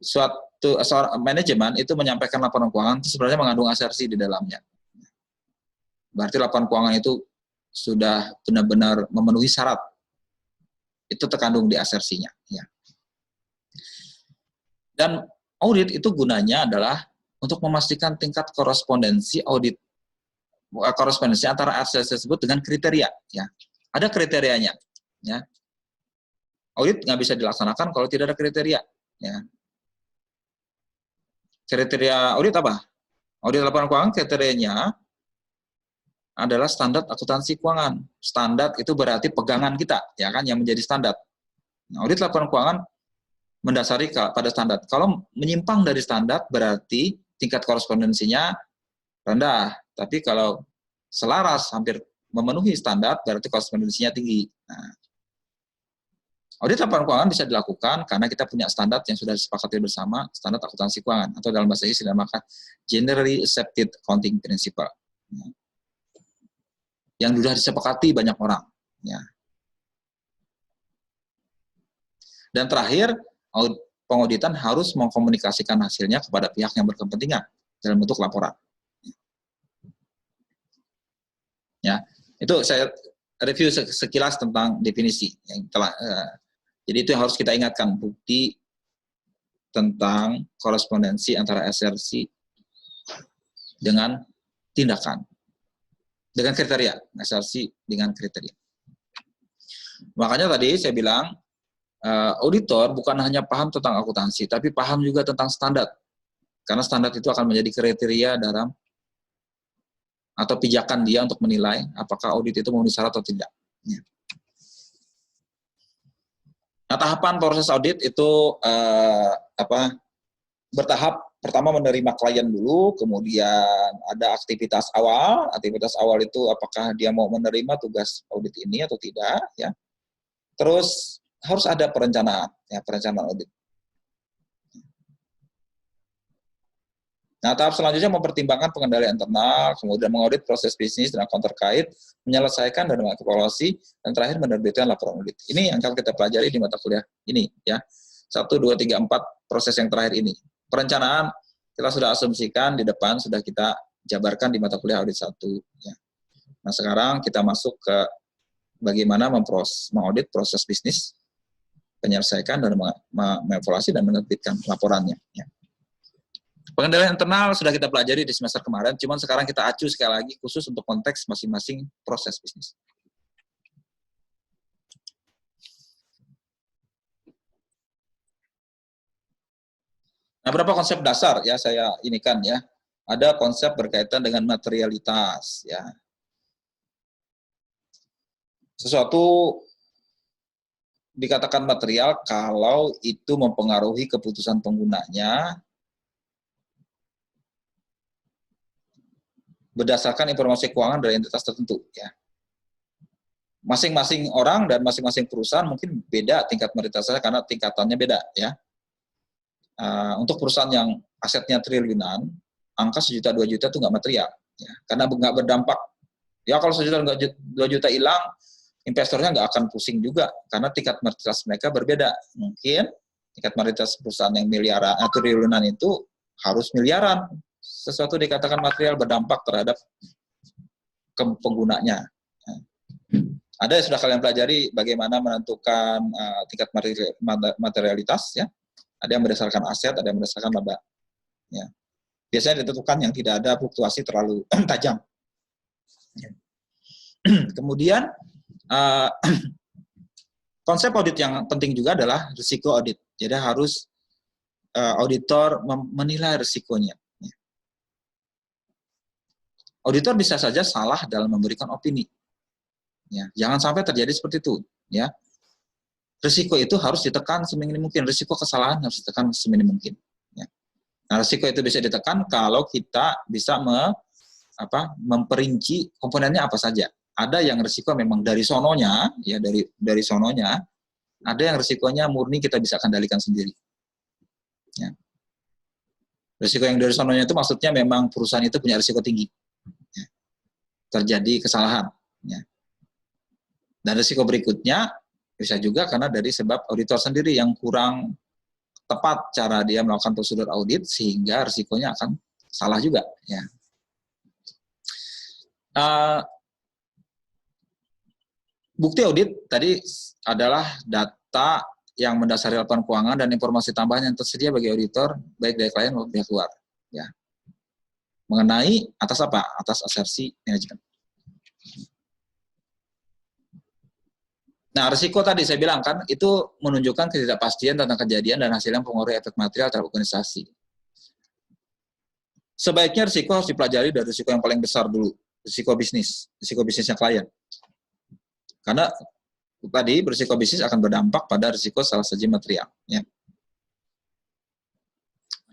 Seorang manajemen itu menyampaikan laporan keuangan itu sebenarnya mengandung asersi di dalamnya. Berarti laporan keuangan itu sudah benar-benar memenuhi syarat. Itu terkandung di asersinya. Ya. Dan audit itu gunanya adalah untuk memastikan tingkat korespondensi audit, korespondensi antara aset tersebut dengan kriteria. Ya. Ada kriterianya. Ya. Audit nggak bisa dilaksanakan kalau tidak ada kriteria. Ya. Kriteria audit apa? Audit laporan keuangan kriterianya adalah standar akuntansi keuangan. Standar itu berarti pegangan kita, ya kan, yang menjadi standar. Nah, audit laporan keuangan mendasari pada standar. Kalau menyimpang dari standar berarti tingkat korespondensinya rendah. Tapi kalau selaras hampir memenuhi standar berarti korespondensinya tinggi. Nah, audit laporan keuangan bisa dilakukan karena kita punya standar yang sudah disepakati bersama, standar akuntansi keuangan, atau dalam bahasa Inggris dinamakan Generally Accepted Accounting Principle. Nah, yang sudah disepakati banyak orang. Ya. Dan terakhir, pengauditan harus mengkomunikasikan hasilnya kepada pihak yang berkepentingan dalam bentuk laporan. Ya, itu saya review sekilas tentang definisi yang telah. Jadi itu yang harus kita ingatkan, bukti tentang korespondensi antara asersi dengan tindakan. Dengan kriteria, asersi dengan kriteria. Makanya tadi saya bilang, auditor bukan hanya paham tentang akuntansi, tapi paham juga tentang standar. Karena standar itu akan menjadi kriteria dalam atau pijakan dia untuk menilai apakah audit itu memenuhi syarat atau tidak. Nah, tahapan proses audit itu bertahap. Pertama menerima klien dulu, kemudian ada aktivitas awal. Aktivitas awal itu apakah dia mau menerima tugas audit ini atau tidak, ya. Terus harus ada perencanaan, ya, perencanaan audit. Nah, tahap selanjutnya mempertimbangkan pengendalian internal, kemudian mengaudit proses bisnis dan akun terkait, menyelesaikan dan mengevaluasi, dan terakhir menerbitkan laporan audit. Ini yang akan kita pelajari di mata kuliah ini, ya. 1, 2, 3, 4 proses yang terakhir ini. Perencanaan kita sudah asumsikan di depan, sudah kita jabarkan di mata kuliah audit 1. Ya. Nah, sekarang kita masuk ke bagaimana mengaudit proses bisnis, menyelesaikan dan mengevaluasi dan menerbitkan laporannya. Ya. Pengendalian internal sudah kita pelajari di semester kemarin, cuman sekarang kita acu sekali lagi khusus untuk konteks masing-masing proses bisnis. Nah, berapa konsep dasar ya saya inikan ya. Ada konsep berkaitan dengan materialitas ya. Sesuatu dikatakan material kalau itu mempengaruhi keputusan penggunanya berdasarkan informasi keuangan dari entitas tertentu, ya. Masing-masing orang dan masing-masing perusahaan mungkin beda tingkat materialitasnya karena tingkatannya beda, ya. Untuk perusahaan yang asetnya triliunan, angka 1 juta 2 juta itu nggak material, ya, karena nggak berdampak. Ya kalau 1 juta 2 juta hilang, investornya nggak akan pusing juga karena tingkat materialitas mereka berbeda. Mungkin tingkat materialitas perusahaan yang miliaran atau triliunan itu harus miliaran. Sesuatu dikatakan material berdampak terhadap penggunanya. Ada yang sudah kalian pelajari bagaimana menentukan tingkat materialitas, ya. Ada yang berdasarkan aset, ada yang berdasarkan laba. Ya. Biasanya ditentukan yang tidak ada fluktuasi terlalu tajam. Kemudian konsep audit yang penting juga adalah risiko audit. Jadi harus auditor menilai risikonya. Auditor bisa saja salah dalam memberikan opini. Ya, jangan sampai terjadi seperti itu. Ya, risiko itu harus ditekan seminim mungkin. Risiko kesalahan harus ditekan seminim mungkin. Ya. Nah, risiko itu bisa ditekan kalau kita bisa memperinci komponennya apa saja. Ada yang risiko memang dari sononya, ya dari sononya. Ada yang risikonya murni kita bisa kendalikan sendiri. Ya. Risiko yang dari sononya itu maksudnya memang perusahaan itu punya risiko tinggi. Ya. Terjadi kesalahan. Ya. Dan risiko berikutnya bisa juga karena dari sebab auditor sendiri yang kurang tepat cara dia melakukan prosedur audit sehingga risikonya akan salah juga. Ya. Bukti audit tadi adalah data yang mendasari laporan keuangan dan informasi tambahan yang tersedia bagi auditor baik dari klien maupun pihak luar. Ya. Mengenai atas apa? Atas asersi manajemen. Nah, risiko tadi saya bilang kan, itu menunjukkan ketidakpastian tentang kejadian dan hasil yang mempengaruhi efek material terhadap organisasi. Sebaiknya risiko harus dipelajari dari risiko yang paling besar dulu, risiko bisnisnya klien. Karena tadi berisiko bisnis akan berdampak pada risiko salah saji material. Ya.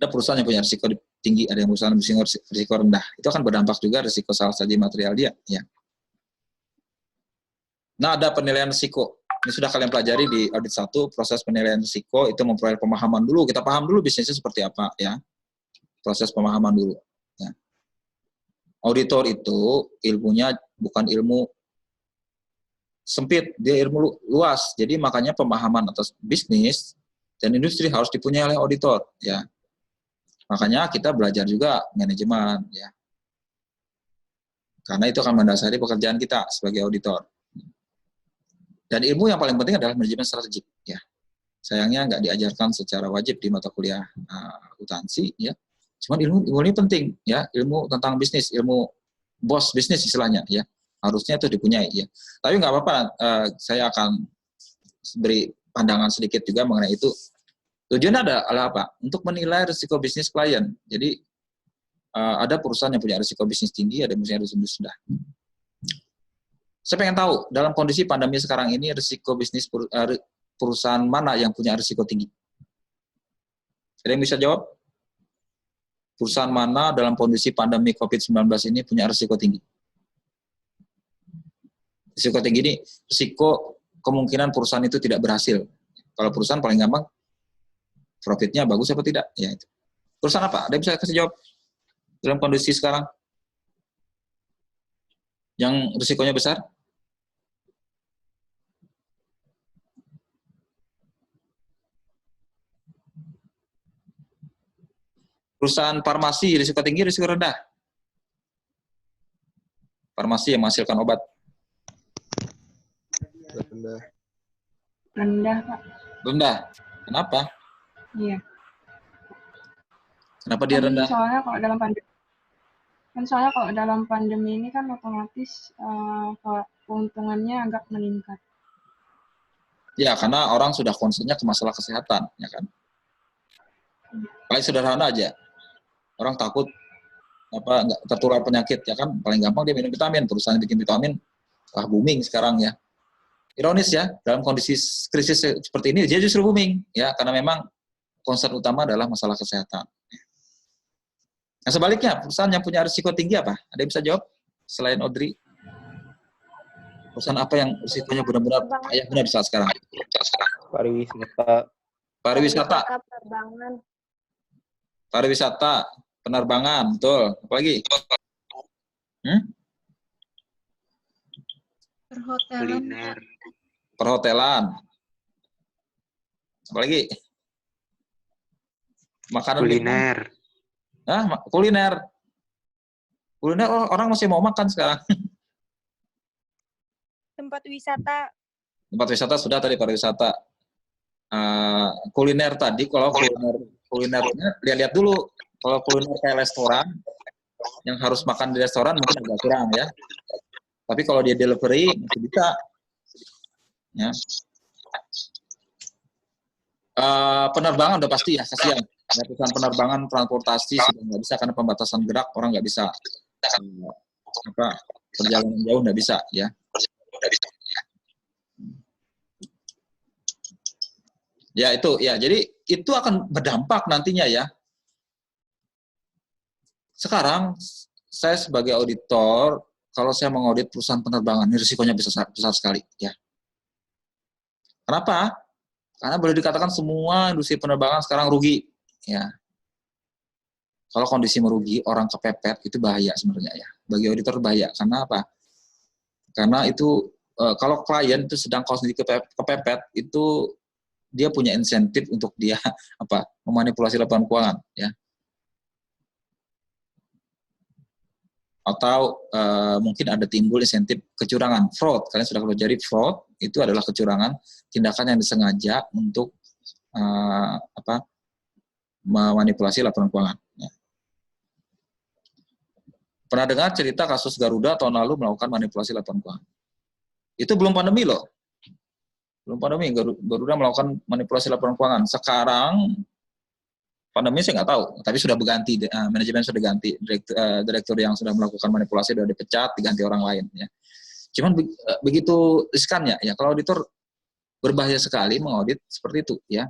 Ada perusahaan yang punya risiko tinggi, ada yang perusahaan risiko rendah. Itu akan berdampak juga risiko salah saji material dia. Ya. Nah, ada penilaian risiko. Ini sudah kalian pelajari di audit 1, proses penilaian risiko itu memperoleh pemahaman dulu. Kita paham dulu bisnisnya seperti apa, ya. Proses pemahaman dulu. Ya. Auditor itu ilmunya bukan ilmu sempit, dia ilmu luas. Jadi makanya pemahaman atas bisnis dan industri harus dipunyai oleh auditor, ya. Makanya kita belajar juga manajemen, ya. Karena itu akan mendasari pekerjaan kita sebagai auditor. Dan ilmu yang paling penting adalah manajemen strategik, ya. Sayangnya nggak diajarkan secara wajib di mata kuliah akuntansi, ya. Cuman ilmu ini penting, ya. Ilmu tentang bisnis, ilmu bos bisnis istilahnya, ya. Harusnya itu dipunyai, ya. Tapi nggak apa-apa, saya akan beri pandangan sedikit juga mengenai itu. Tujuannya adalah apa? Untuk menilai risiko bisnis klien. Jadi ada perusahaan yang punya risiko bisnis tinggi, ada yang punya risiko bisnis rendah. Saya pengen tahu, dalam kondisi pandemi sekarang ini, risiko bisnis perusahaan mana yang punya risiko tinggi? Ada yang bisa jawab? Perusahaan mana dalam kondisi pandemi COVID-19 ini punya risiko tinggi? Risiko tinggi ini, risiko kemungkinan perusahaan itu tidak berhasil. Kalau perusahaan paling gampang, profitnya bagus apa tidak? Ya itu. Perusahaan apa? Ada yang bisa kasih jawab? Dalam kondisi sekarang? Yang risikonya besar? Perusahaan farmasi, risiko tinggi, risiko rendah? Farmasi yang menghasilkan obat. Rendah. Rendah, Pak. Rendah. Kenapa? Iya. Kenapa dia rendah? Soalnya kalau dalam pandemi ini kan otomatis keuntungannya agak meningkat. Ya, karena orang sudah concernnya ke masalah kesehatan, ya kan? Paling sederhana aja. Orang takut nggak tertular penyakit, ya kan? Paling gampang dia minum vitamin. Perusahaan bikin vitamin booming sekarang, ya. Ironis ya, dalam kondisi krisis seperti ini dia justru booming ya, karena memang concern utama adalah masalah kesehatan. Nah sebaliknya, perusahaan yang punya risiko tinggi apa? Ada yang bisa jawab selain Audrey? Perusahaan apa yang risikonya benar-benar payah benar saat sekarang? Pariwisata. Pariwisata, Penerbangan. pariwisata, penerbangan, betul. Apa lagi? Perhotelan. Kuliner. Perhotelan. Apa lagi? Makanan. Kuliner. Kuliner. Kuliner orang masih mau makan sekarang. Tempat wisata. Tempat wisata sudah tadi, pariwisata. Kuliner tadi, kalau kulinernya lihat dulu. Kalau kuliner kayak restoran, yang harus makan di restoran mungkin agak kurang ya. Tapi kalau dia delivery masih bisa. Ya. Penerbangan udah pasti ya, kasihan. Perusahaan penerbangan, transportasi sudah nggak bisa karena pembatasan gerak, orang nggak bisa perjalanan jauh nggak bisa ya. Ya itu ya, jadi itu akan berdampak nantinya ya. Sekarang saya sebagai auditor, kalau saya mengaudit perusahaan penerbangan, ini risikonya besar sekali ya. Kenapa? Karena boleh dikatakan semua industri penerbangan sekarang rugi ya. Kalau kondisi merugi, orang kepepet itu bahaya sebenarnya ya. Bagi auditor bahaya. Karena apa? Karena itu kalau klien itu sedang kondisi kepepet, itu dia punya insentif untuk dia memanipulasi laporan keuangan ya. Atau mungkin ada timbul insentif kecurangan, fraud. Kalian sudah pelajari fraud itu adalah kecurangan, tindakan yang disengaja untuk memanipulasi laporan keuangan. Ya. Pernah dengar cerita kasus Garuda tahun lalu melakukan manipulasi laporan keuangan? Itu belum pandemi loh. Belum pandemi, Garuda melakukan manipulasi laporan keuangan. Sekarang pandemi saya nggak tahu, tapi sudah berganti, manajemen sudah ganti, direktur yang sudah melakukan manipulasi sudah dipecat, diganti orang lain. Ya. Cuman begitu riskannya, ya kalau auditor berbahaya sekali mengaudit seperti itu, ya.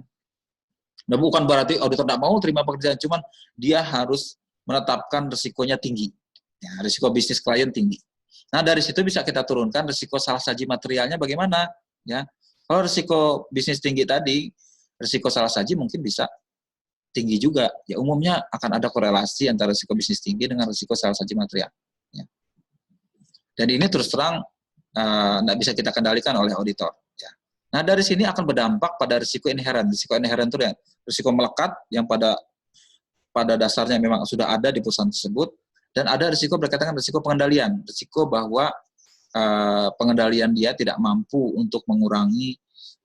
Nah, bukan berarti auditor tidak mau terima pekerjaan, cuman dia harus menetapkan risikonya tinggi, ya, risiko bisnis klien tinggi. Nah dari situ bisa kita turunkan risiko salah saji materialnya bagaimana, ya. Kalau risiko bisnis tinggi tadi, risiko salah saji mungkin bisa tinggi juga. Ya umumnya akan ada korelasi antara risiko bisnis tinggi dengan risiko salah saji material. Ya. Dan ini terus terang tidak bisa kita kendalikan oleh auditor. Ya. Nah dari sini akan berdampak pada risiko inheren. Risiko inheren itu ya, risiko melekat yang pada dasarnya memang sudah ada di perusahaan tersebut, dan ada risiko berkaitan dengan risiko pengendalian. Risiko bahwa pengendalian dia tidak mampu untuk mengurangi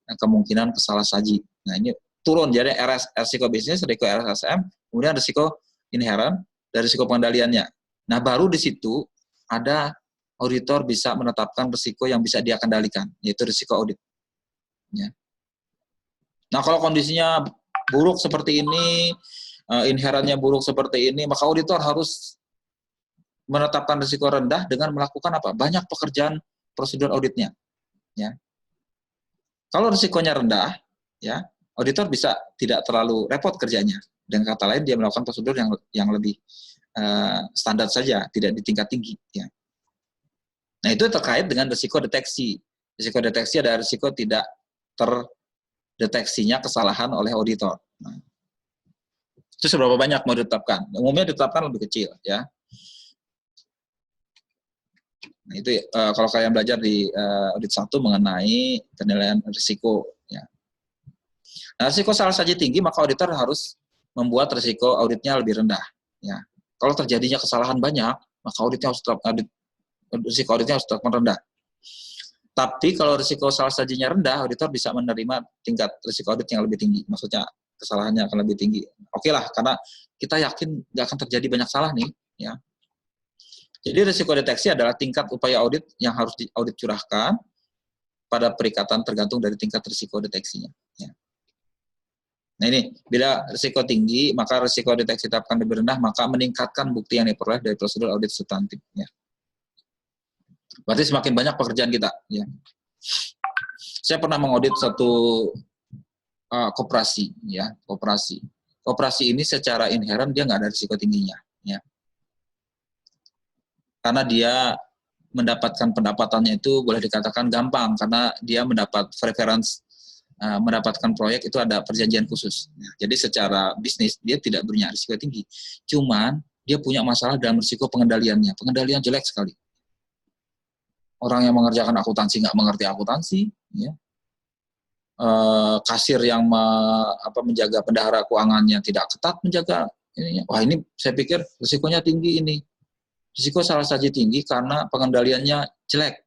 kemungkinan kesalah saji. Nah ini turun, jadi risiko bisnis, risiko RSSM, kemudian risiko inheren, dan risiko pengendaliannya. Nah baru di situ ada auditor bisa menetapkan risiko yang bisa dia kendalikan, yaitu risiko audit. Ya. Nah kalau kondisinya buruk seperti ini, inherennya buruk seperti ini, maka auditor harus menetapkan risiko rendah dengan melakukan apa? Banyak pekerjaan prosedur auditnya. Ya. Kalau risikonya rendah, ya auditor bisa tidak terlalu repot kerjanya. Dengan kata lain, dia melakukan prosedur yang lebih standar saja, tidak di tingkat tinggi. Ya. Nah itu terkait dengan risiko deteksi. Risiko deteksi ada risiko tidak terdeteksinya kesalahan oleh auditor. Nah, itu seberapa banyak mau ditetapkan? Umumnya ditetapkan lebih kecil, ya. Nah, itu kalau kalian belajar di audit 1 mengenai penilaian risiko. Ya. Nah, risiko salah saji tinggi, maka auditor harus membuat risiko auditnya lebih rendah. Ya. Kalau terjadinya kesalahan banyak, maka risiko auditnya harus tetap rendah. Tapi kalau risiko salah sajinya rendah, auditor bisa menerima tingkat risiko audit yang lebih tinggi. Maksudnya kesalahannya akan lebih tinggi. Oke lah, karena kita yakin nggak akan terjadi banyak salah nih. Ya. Jadi risiko deteksi adalah tingkat upaya audit yang harus diaudit curahkan pada perikatan tergantung dari tingkat risiko deteksinya. Ya. Nah ini, bila risiko tinggi, maka risiko deteksi tetapkan lebih rendah, maka meningkatkan bukti yang diperoleh dari prosedur audit substantif. Ya. Berarti semakin banyak pekerjaan kita. Ya. Saya pernah mengaudit satu koperasi, ya, koperasi. Koperasi ini secara inherent dia nggak ada risiko tingginya, ya. Karena dia mendapatkan pendapatannya itu boleh dikatakan gampang, karena dia mendapat preference, mendapatkan proyek itu ada perjanjian khusus. Ya, jadi secara bisnis dia tidak punya risiko tinggi. Cuman dia punya masalah dalam risiko pengendaliannya. Pengendalian jelek sekali. Orang yang mengerjakan akuntansi nggak mengerti akuntansi, ya. Kasir yang menjaga bendahara keuangannya tidak ketat menjaga ininya. Wah, ini saya pikir risikonya tinggi ini. Risiko salah saja tinggi karena pengendaliannya jelek.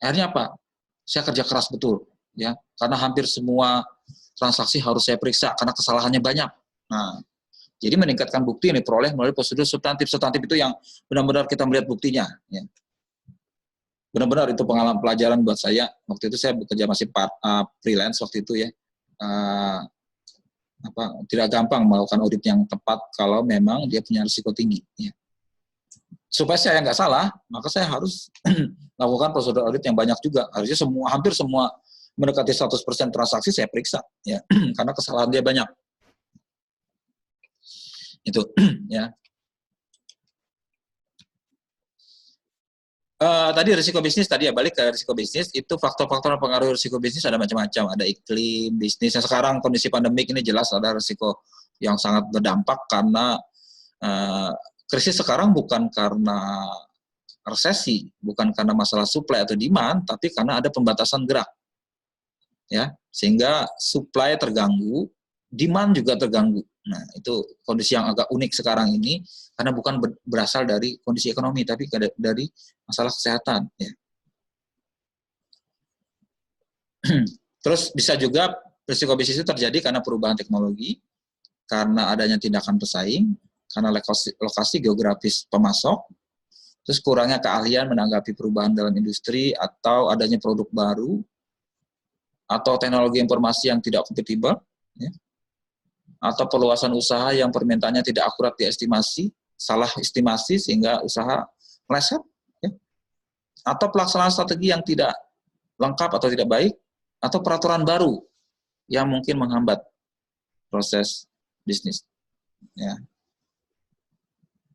Akhirnya apa? Saya kerja keras betul, ya. Karena hampir semua transaksi harus saya periksa karena kesalahannya banyak. Nah, jadi meningkatkan bukti ini peroleh melalui prosedur substantif. Substantif itu yang benar-benar kita melihat buktinya, ya. Benar-benar itu pengalaman pelajaran buat saya. Waktu itu saya bekerja masih freelance waktu itu, ya. Tidak gampang melakukan audit yang tepat kalau memang dia punya risiko tinggi, ya. Supaya saya nggak salah, maka saya harus lakukan prosedur audit yang banyak juga. Harusnya hampir semua mendekati 100% transaksi saya periksa, ya. Karena kesalahan dia banyak. Itu, ya. Tadi risiko bisnis, tadi ya balik ke risiko bisnis, itu faktor-faktor yang pengaruh risiko bisnis ada macam-macam, ada iklim, bisnis. Yang sekarang kondisi pandemik ini jelas ada risiko yang sangat berdampak karena krisis sekarang bukan karena resesi, bukan karena masalah supply atau demand, tapi karena ada pembatasan gerak, ya, sehingga supply terganggu, demand juga terganggu. Nah, itu kondisi yang agak unik sekarang ini, karena bukan berasal dari kondisi ekonomi, tapi dari masalah kesehatan, ya. Terus bisa juga risiko bisnis itu terjadi karena perubahan teknologi, karena adanya tindakan pesaing, karena lokasi geografis pemasok, terus kurangnya keahlian menanggapi perubahan dalam industri, atau adanya produk baru, atau teknologi informasi yang tidak kompatibel, ya. Atau perluasan usaha yang permintaannya tidak akurat diestimasi, salah estimasi sehingga usaha meleset, ya. Atau pelaksanaan strategi yang tidak lengkap atau tidak baik, atau peraturan baru yang mungkin menghambat proses bisnis, ya.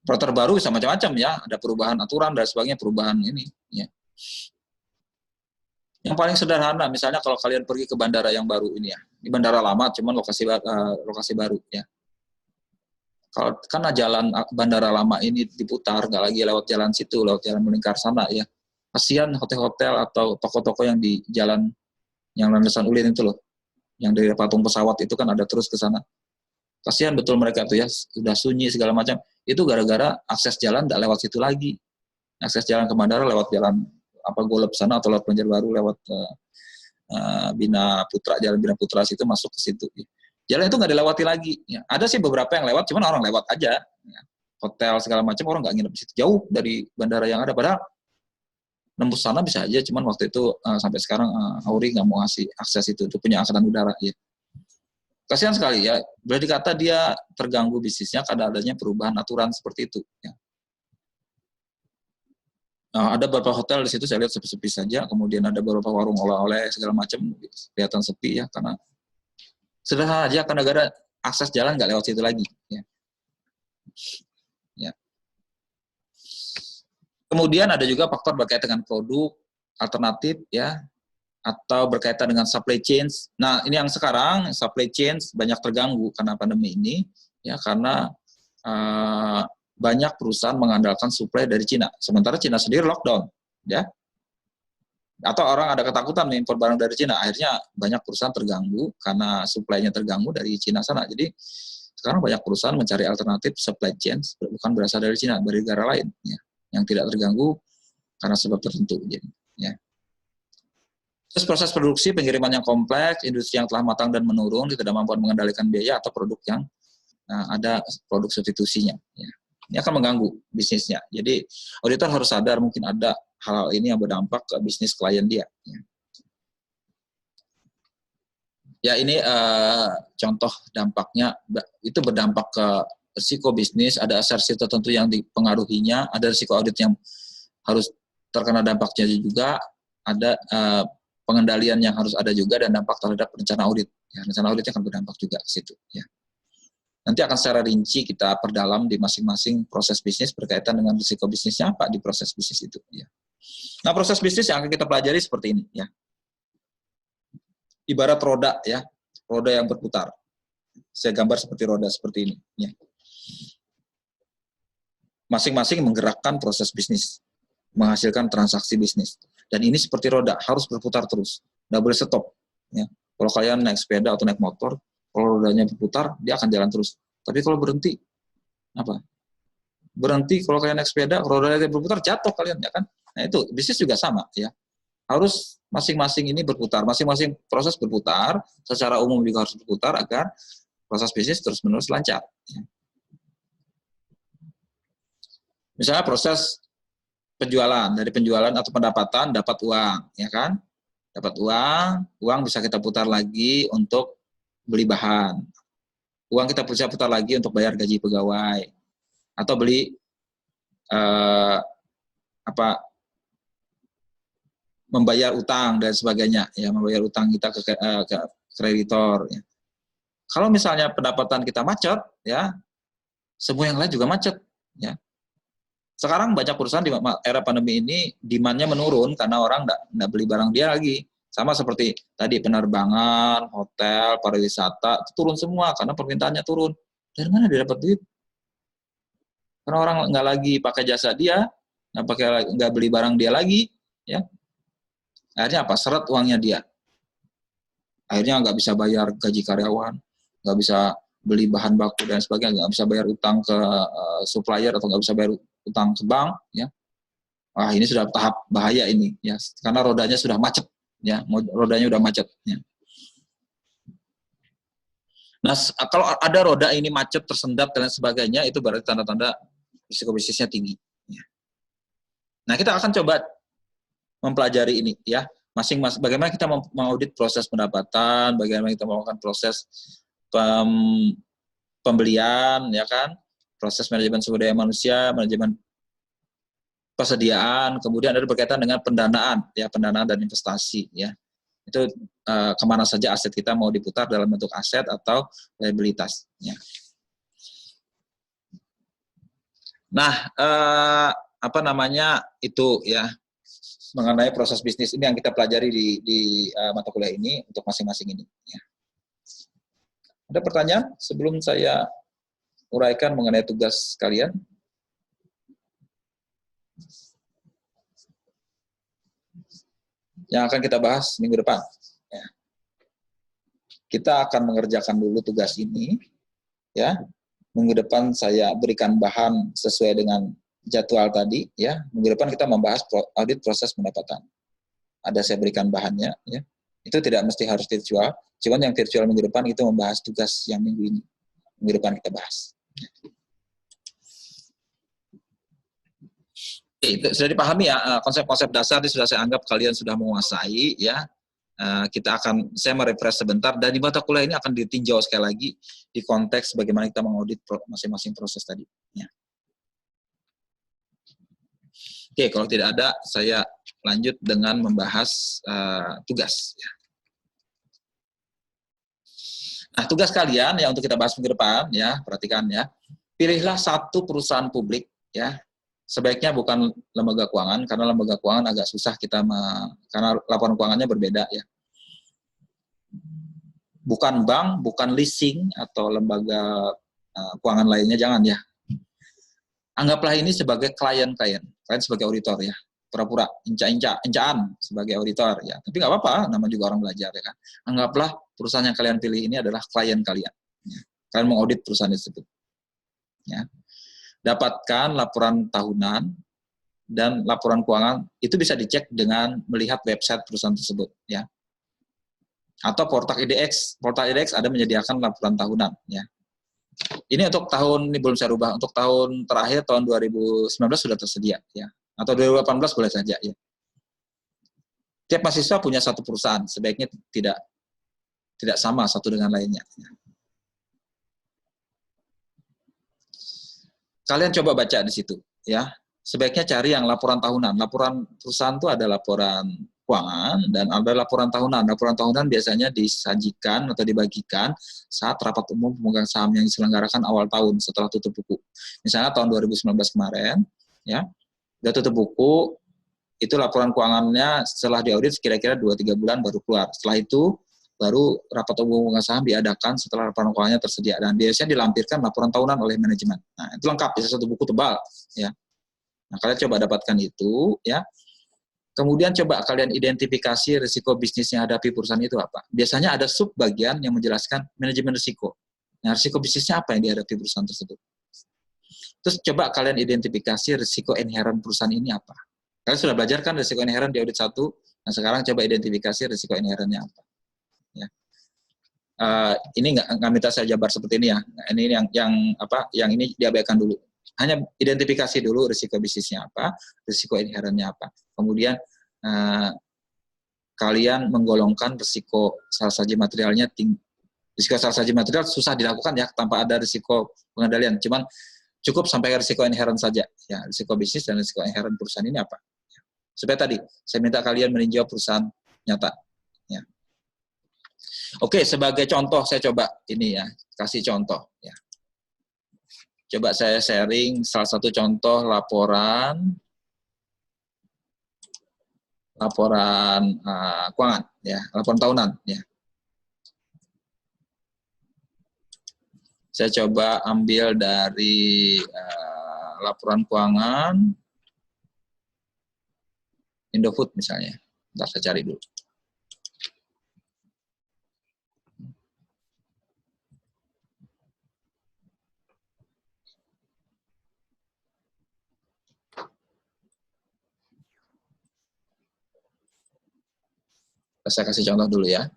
Peraturan baru bisa macam-macam, ya, ada perubahan aturan dan sebagainya, perubahan ini, ya. Yang paling sederhana, misalnya kalau kalian pergi ke bandara yang baru ini, ya, di bandara lama, cuman lokasi baru, ya. Kalau karena jalan bandara lama ini diputar, nggak lagi lewat jalan situ, lewat jalan melingkar sana, ya. Kasihan hotel-hotel atau toko-toko yang di jalan yang landasan ulin itu loh, yang dari patung pesawat itu kan ada terus ke sana. Kasihan betul mereka tuh, ya, sudah sunyi segala macam. Itu gara-gara akses jalan nggak lewat situ lagi. Akses jalan ke bandara lewat jalan Golep sana atau lewat Banjarbaru, lewat Bina Putra, jalan Bina Putra situ masuk ke situ. Jalan itu nggak dilewati lagi. Ya. Ada sih beberapa yang lewat, cuman orang lewat aja. Ya. Hotel segala macam orang nggak nginep di situ, jauh dari bandara yang ada. Padahal nembus sana bisa aja, cuman waktu itu sampai sekarang Auri nggak mau ngasih akses itu punya angkatan udara. Ya. Kasihan sekali, ya. Boleh dikata dia terganggu bisnisnya karena adanya perubahan aturan seperti itu. Ya. Ada beberapa hotel di situ saya lihat sepi-sepi saja, kemudian ada beberapa warung oleh-oleh segala macam kelihatan sepi, ya, karena sederhana aja karena negara akses jalan nggak lewat situ lagi, ya. Ya. Kemudian ada juga faktor berkaitan dengan produk alternatif, ya, atau berkaitan dengan supply chain. Nah, ini yang sekarang supply chain banyak terganggu karena pandemi ini, ya, karena banyak perusahaan mengandalkan suplai dari Cina. Sementara Cina sendiri lockdown, ya. Atau orang ada ketakutan nih impor barang dari Cina. Akhirnya banyak perusahaan terganggu karena suplainya terganggu dari Cina sana. Jadi sekarang banyak perusahaan mencari alternatif supply chain bukan berasal dari Cina, dari negara lain, ya, yang tidak terganggu karena sebab tertentu. Ya. Terus proses produksi, pengiriman yang kompleks, industri yang telah matang dan menurun, tidak mampu mengendalikan biaya atau produk yang ada produk substitusinya. Ya. Ini akan mengganggu bisnisnya. Jadi auditor harus sadar mungkin ada hal ini yang berdampak ke bisnis klien dia. Ya, ini contoh dampaknya, itu berdampak ke risiko bisnis, ada asersi tertentu yang dipengaruhinya, ada risiko audit yang harus terkena dampaknya juga, ada pengendalian yang harus ada juga, dan dampak terhadap rencana audit. Ya, rencana auditnya akan berdampak juga ke situ. Ya. Nanti akan secara rinci kita perdalam di masing-masing proses bisnis berkaitan dengan risiko bisnisnya apa di proses bisnis itu. Ya. Nah, proses bisnis yang akan kita pelajari seperti ini. Ya. Ibarat roda, ya, roda yang berputar. Saya gambar seperti roda seperti ini. Ya. Masing-masing menggerakkan proses bisnis, menghasilkan transaksi bisnis. Dan ini seperti roda, harus berputar terus, nggak boleh stop. Ya. Kalau kalian naik sepeda atau naik motor, kalau rodanya berputar, dia akan jalan terus. Tapi kalau berhenti, apa? Berhenti kalau kalian naik sepeda, rodanya berputar, jatuh kalian, ya kan? Nah itu, bisnis juga sama, ya. Harus masing-masing ini berputar, masing-masing proses berputar, secara umum juga harus berputar agar proses bisnis terus-menerus lancar. Ya. Misalnya proses penjualan, dari penjualan atau pendapatan dapat uang, ya kan? Dapat uang bisa kita putar lagi untuk beli bahan. Uang kita bisa putar lagi untuk bayar gaji pegawai atau beli membayar utang dan sebagainya, ya, membayar utang kita ke kreditor. Ya. Kalau misalnya pendapatan kita macet, ya, semua yang lain juga macet. Ya. Sekarang banyak perusahaan di era pandemi ini demand-nya menurun karena orang nggak beli barang dia lagi. Sama seperti tadi penerbangan, hotel, pariwisata itu turun semua karena permintaannya turun. Dari mana dia dapat duit? Karena orang nggak lagi pakai jasa dia, nggak beli barang dia lagi, ya. Akhirnya apa? Seret uangnya dia. Akhirnya nggak bisa bayar gaji karyawan, nggak bisa beli bahan baku dan sebagainya, nggak bisa bayar utang ke supplier atau nggak bisa bayar utang ke bank, ya. Wah, ini sudah tahap bahaya ini, ya, karena rodanya sudah macet, ya, rodanya sudah macet. Ya. Nah, kalau ada roda ini macet, tersendat dan sebagainya, itu berarti tanda-tanda risiko bisnisnya tinggi. Ya. Nah, kita akan coba mempelajari ini, ya, masing-masing. Bagaimana kita mengaudit proses pendapatan, bagaimana kita melakukan proses pembelian, ya kan, proses manajemen sumber daya manusia, manajemen persediaan, kemudian ada berkaitan dengan pendanaan, ya, pendanaan dan investasi, ya. Itu kemana saja aset kita mau diputar dalam bentuk aset atau liabilitas. Ya. Nah, itu, ya, mengenai proses bisnis ini yang kita pelajari di mata kuliah ini untuk masing-masing ini. Ya. Ada pertanyaan sebelum saya uraikan mengenai tugas kalian? Yang akan kita bahas minggu depan. Ya. Kita akan mengerjakan dulu tugas ini. Ya. Minggu depan saya berikan bahan sesuai dengan jadwal tadi. Ya. Minggu depan kita membahas audit proses pendapatan. Ada saya berikan bahannya. Ya. Itu tidak mesti harus virtual. Cuman yang virtual minggu depan itu membahas tugas yang minggu ini. Minggu depan kita bahas. Itu sudah dipahami, ya, konsep-konsep dasar ini sudah saya anggap kalian sudah menguasai, ya. Saya merefresh sebentar, dan di mata kuliah ini akan ditinjau sekali lagi di konteks bagaimana kita mengaudit masing-masing proses tadi. Ya. Oke, kalau tidak ada, saya lanjut dengan membahas tugas. Ya. Nah, tugas kalian yang untuk kita bahas minggu depan, ya, perhatikan, ya. Pilihlah satu perusahaan publik, ya. Sebaiknya bukan lembaga keuangan, karena lembaga keuangan agak susah karena laporan keuangannya berbeda, ya. Bukan bank, bukan leasing atau lembaga keuangan lainnya, jangan, ya. Anggaplah ini sebagai klien sebagai auditor, ya. Pura-pura, incaan sebagai auditor, ya. Tapi nggak apa-apa, nama juga orang belajar, ya kan. Anggaplah perusahaan yang kalian pilih ini adalah klien kalian. Ya. Kalian mengaudit perusahaan tersebut. Ya. Dapatkan laporan tahunan dan laporan keuangan, itu bisa dicek dengan melihat website perusahaan tersebut, ya. Atau portal IDX. Portal IDX ada menyediakan laporan tahunan, ya. Ini untuk tahun ini belum saya rubah. Untuk tahun terakhir tahun 2019 sudah tersedia, ya. Atau 2018 boleh saja, ya. Tiap mahasiswa punya satu perusahaan, sebaiknya tidak sama satu dengan lainnya. Ya. Kalian coba baca di situ, ya. Sebaiknya cari yang laporan tahunan. Laporan perusahaan itu ada laporan keuangan dan ada laporan tahunan. Laporan tahunan biasanya disajikan atau dibagikan saat rapat umum pemegang saham yang diselenggarakan awal tahun setelah tutup buku. Misalnya tahun 2019 kemarin, ya, udah tutup buku, itu laporan keuangannya setelah diaudit kira-kira 2-3 bulan baru keluar. Setelah itu baru rapat umum pemegang saham diadakan setelah laporan keuangannya tersedia dan biasanya dilampirkan laporan tahunan oleh manajemen. Nah, itu lengkap, bisa satu buku tebal, ya. Nah, kalian coba dapatkan itu, ya. Kemudian coba kalian identifikasi risiko bisnis yang hadapi perusahaan itu apa. Biasanya ada sub bagian yang menjelaskan manajemen risiko. Nah, risiko bisnisnya apa yang dihadapi perusahaan tersebut. Terus coba kalian identifikasi risiko inherent perusahaan ini apa. Kalian sudah belajar kan risiko inherent di audit 1. Nah, sekarang coba identifikasi risiko inherentnya apa. Ya. Ini nggak minta saya jabar seperti ini ya. Ini yang ini diabaikan dulu. Hanya identifikasi dulu risiko bisnisnya apa, risiko inherentnya apa. Kemudian kalian menggolongkan risiko salsaji materialnya tinggi. Risiko salsaji material susah dilakukan ya tanpa ada risiko pengendalian. Cuman cukup sampai risiko inherent saja. Ya, risiko bisnis dan risiko inherent perusahaan ini apa? Supaya tadi saya minta kalian meninjau perusahaan nyata. Ya. Oke, sebagai contoh saya coba ini ya, kasih contoh ya. Coba saya sharing salah satu contoh laporan keuangan ya, laporan tahunan ya. Saya coba ambil dari laporan keuangan Indofood misalnya. Bentar saya cari dulu. Saya kasih contoh dulu ya.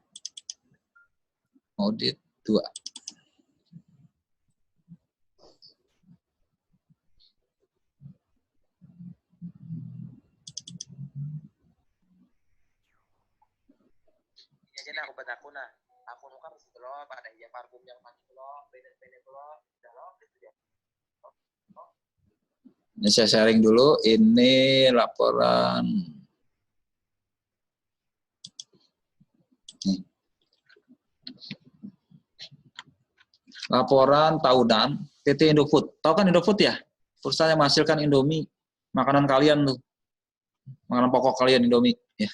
Audit 2. Jadi aku buat aku kan mesti lo pada ya parfum yang mati lo, beda-beda lo, udah lo gitu ya. Ini saya sharing dulu. Ini laporan. Nih. Laporan tahunan PT Indofood. Tahu kan Indofood ya? Perusahaan yang menghasilkan Indomie. Makanan kalian tuh. Makanan pokok kalian Indomie. Ya.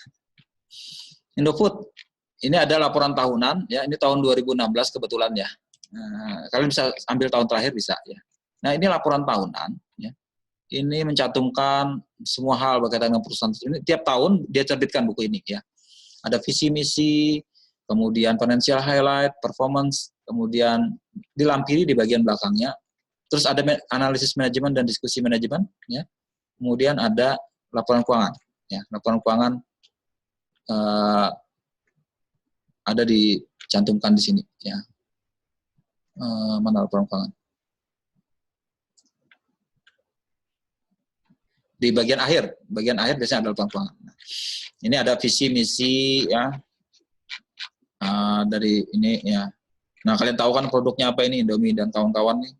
Indofood. Ini ada laporan tahunan. Ya, ini tahun 2016 kebetulan ya. Nah, kalian bisa ambil tahun terakhir bisa ya. Nah, ini laporan tahunan. Ya. Ini mencantumkan semua hal berkaitan dengan perusahaan. Ini tiap tahun dia terbitkan buku ini ya. Ada visi misi, kemudian financial highlight, performance, kemudian dilampiri di bagian belakangnya. Terus ada analisis manajemen dan diskusi manajemen ya. Kemudian ada laporan keuangan ya. Laporan keuangan ada dicantumkan di sini ya. Mana laporan keuangan? Di bagian akhir biasanya ada laporan keuangan. Nah, ini ada visi misi ya dari ini ya. Nah, kalian tahu kan produknya apa ini Indomie dan kawan-kawan nih.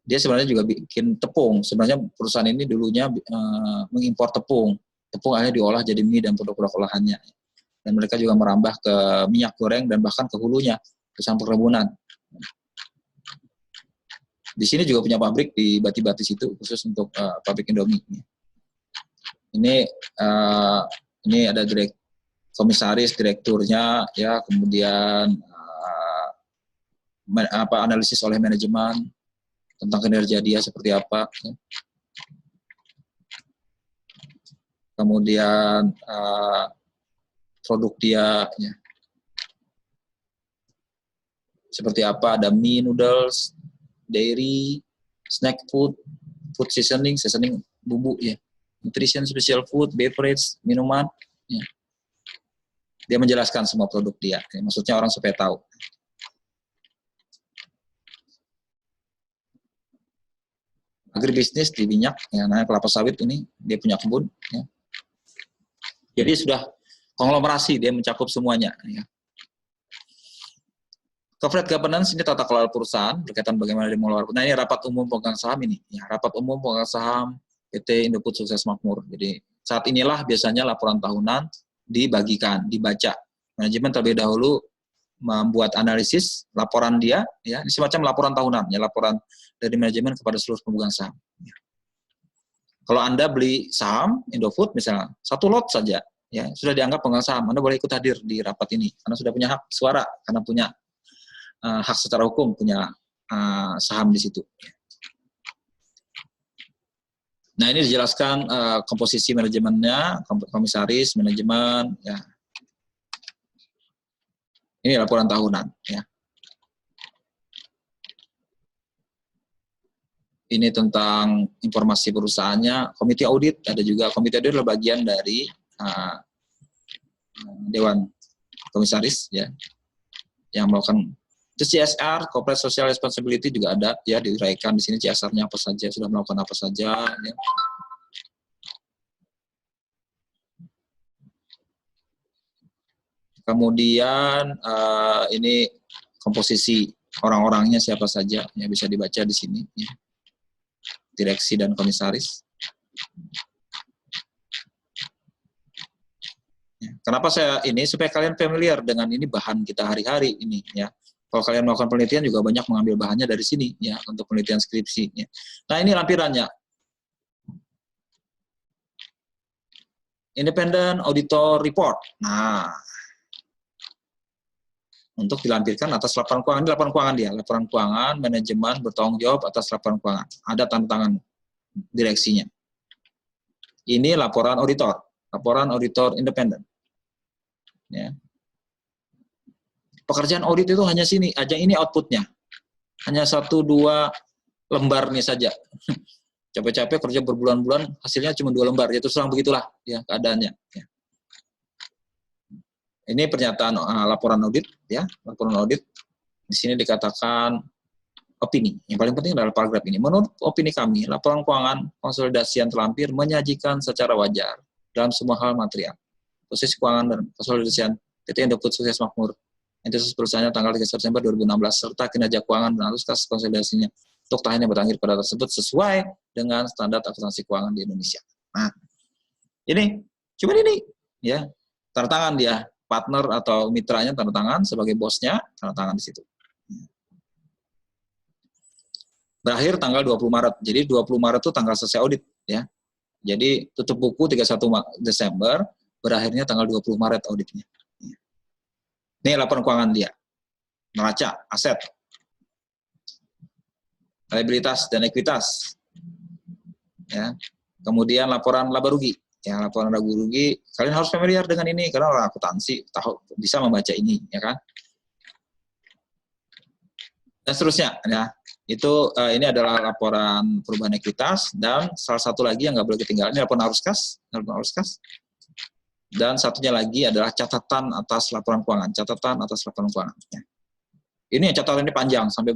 Dia sebenarnya juga bikin tepung. Sebenarnya perusahaan ini dulunya mengimpor tepung. Tepung akhirnya diolah jadi mie dan produk-produk olahannya. Dan mereka juga merambah ke minyak goreng dan bahkan ke hulunya, ke perkebunan. Di sini juga punya pabrik di Bati-Bati situ khusus untuk pabrik Indomie. Ini ada komisaris, direkturnya, ya, kemudian analisis oleh manajemen tentang kinerja dia seperti apa. Ya. Kemudian produk dia, ya. Seperti apa? Ada mie, noodles, dairy, snack food, food seasoning bumbu ya, nutrition, special food, beverage, minuman. Ya. Dia menjelaskan semua produk dia. Ya, maksudnya orang supaya tahu. Agribisnis di minyak, ya, namanya kelapa sawit ini dia punya kebun. Ya. Jadi sudah konglomerasi, dia mencakup semuanya. Ya. Corporate governance ini tata kelola perusahaan berkaitan bagaimana dia mengelola. Nah, ini rapat umum pemegang saham ini. Ya, rapat umum pemegang saham PT Indofood Sukses Makmur. Jadi saat inilah biasanya laporan tahunan dibagikan, dibaca. Manajemen terlebih dahulu membuat analisis laporan dia, ya, ini semacam laporan tahunan, ya, laporan dari manajemen kepada seluruh pemegang saham. Kalau Anda beli saham Indofood misalnya, satu lot saja, ya, sudah dianggap pemegang saham. Anda boleh ikut hadir di rapat ini, karena sudah punya hak suara, karena punya hak secara hukum, punya saham di situ. Nah, ini dijelaskan komposisi manajemennya, komisaris, manajemen, ya. Ini laporan tahunan, ya. Ini tentang informasi perusahaannya, komite audit, ada juga komite audit adalah bagian dari Dewan Komisaris, ya, yang melakukan. Terus CSR, Corporate Social Responsibility juga ada, ya, diuraikan di sini CSR-nya apa saja, sudah melakukan apa saja, ya. Kemudian ini komposisi orang-orangnya siapa saja, ya, bisa dibaca di sini, ya. Direksi dan komisaris. Ya. Kenapa saya ini, supaya kalian familiar dengan ini bahan kita hari-hari ini, ya. Kalau kalian melakukan penelitian juga banyak mengambil bahannya dari sini, ya, untuk penelitian skripsi. Ya. Nah, ini lampirannya. Independent Auditor Report. Nah, untuk dilampirkan atas laporan keuangan, ini laporan keuangan dia, laporan keuangan, manajemen bertanggung jawab atas laporan keuangan. Ada tanda tangan direksinya. Ini laporan auditor independen. Ya. Pekerjaan audit itu hanya sini, aja ini outputnya. Hanya 1-2 lembar nih saja. Capek-capek kerja berbulan-bulan, hasilnya cuma 2 lembar. Ya terus terang begitulah, ya, keadaannya. Ya. Ini pernyataan laporan audit, ya, laporan audit. Di sini dikatakan opini. Yang paling penting adalah paragraf ini. Menurut opini kami, laporan keuangan konsolidasi yang terlampir menyajikan secara wajar dalam semua hal material. Posisi keuangan dan konsolidasian PT Indofood Sukses Makmur. Entitas perusahaannya tanggal 3 September 2016 serta kinerja keuangan dan arus kas konsolidasinya untuk tahun yang berakhir pada tersebut sesuai dengan standar akuntansi keuangan di Indonesia. Nah, ini cuma ini, ya, tanda tangan dia, partner atau mitranya tanda tangan, sebagai bosnya tanda tangan di situ. Berakhir tanggal 20 Maret. Jadi 20 Maret itu tanggal selesai audit, ya. Jadi tutup buku 31 Desember, berakhirnya tanggal 20 Maret auditnya. Ini laporan keuangan dia. Neraca, aset, liabilitas dan ekuitas. Ya. Kemudian laporan laba rugi. Ya, laporan laba rugi, kalian harus familiar dengan ini karena orang akuntansi tahu bisa membaca ini, ya kan? Dan seterusnya, ya. Itu ini adalah laporan perubahan ekuitas, dan salah satu lagi yang nggak boleh ketinggalan ini laporan arus kas, dan satunya lagi adalah catatan atas laporan keuangan, catatan atas laporan keuangan. Ya. Ini catatan ini panjang sampai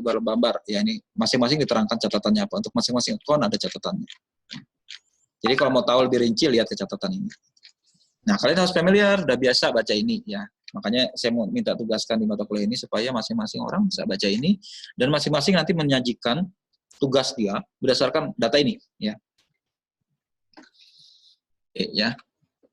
berlembar, ya, ini masing-masing diterangkan catatannya apa, untuk masing-masing akun ada catatannya. Jadi kalau mau tahu lebih rinci lihat ke catatan ini. Nah, kalian harus familiar, udah biasa baca ini, ya. Makanya saya mau minta tugaskan di mata kuliah ini supaya masing-masing orang bisa baca ini dan masing-masing nanti menyajikan tugas dia berdasarkan data ini, ya. Oke, ya.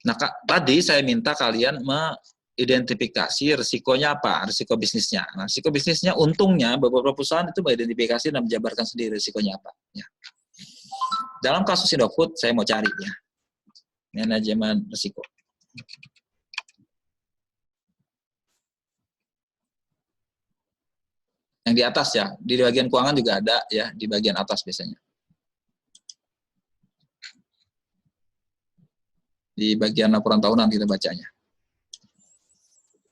Nah, tadi saya minta kalian mengidentifikasi risikonya apa, risiko bisnisnya. Nah, risiko bisnisnya untungnya beberapa perusahaan itu mengidentifikasi dan menjabarkan sendiri risikonya apa. Ya. Dalam kasus Indofood saya mau cari, ya, manajemen risiko. Yang di atas, ya, di bagian keuangan juga ada, ya, di bagian atas biasanya. Di bagian laporan tahunan kita bacanya.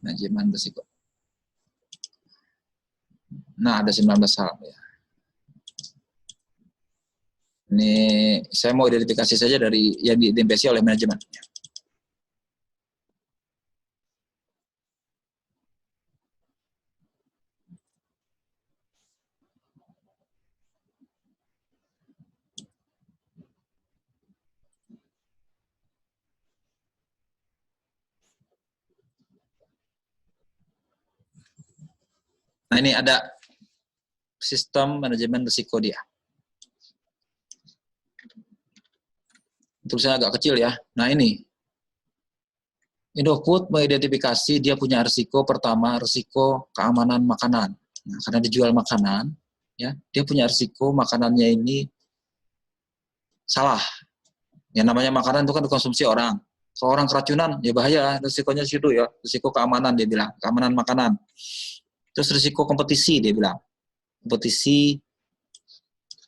Manajemen risiko. Nah, ada 19 hal, ya. Ini saya mau identifikasi saja dari yang diidentifikasi oleh manajemen. Nah, ini ada sistem manajemen risiko dia. tulisannya agak kecil ya. Nah ini, Indofood mengidentifikasi dia punya risiko pertama, risiko keamanan makanan. Nah, karena dijual makanan, ya, dia punya risiko makanannya ini salah. Yang namanya makanan itu kan dikonsumsi orang. Kalau orang keracunan, ya bahaya, risikonya di situ ya. Risiko keamanan dia bilang, keamanan makanan. Terus risiko kompetisi dia bilang. Kompetisi,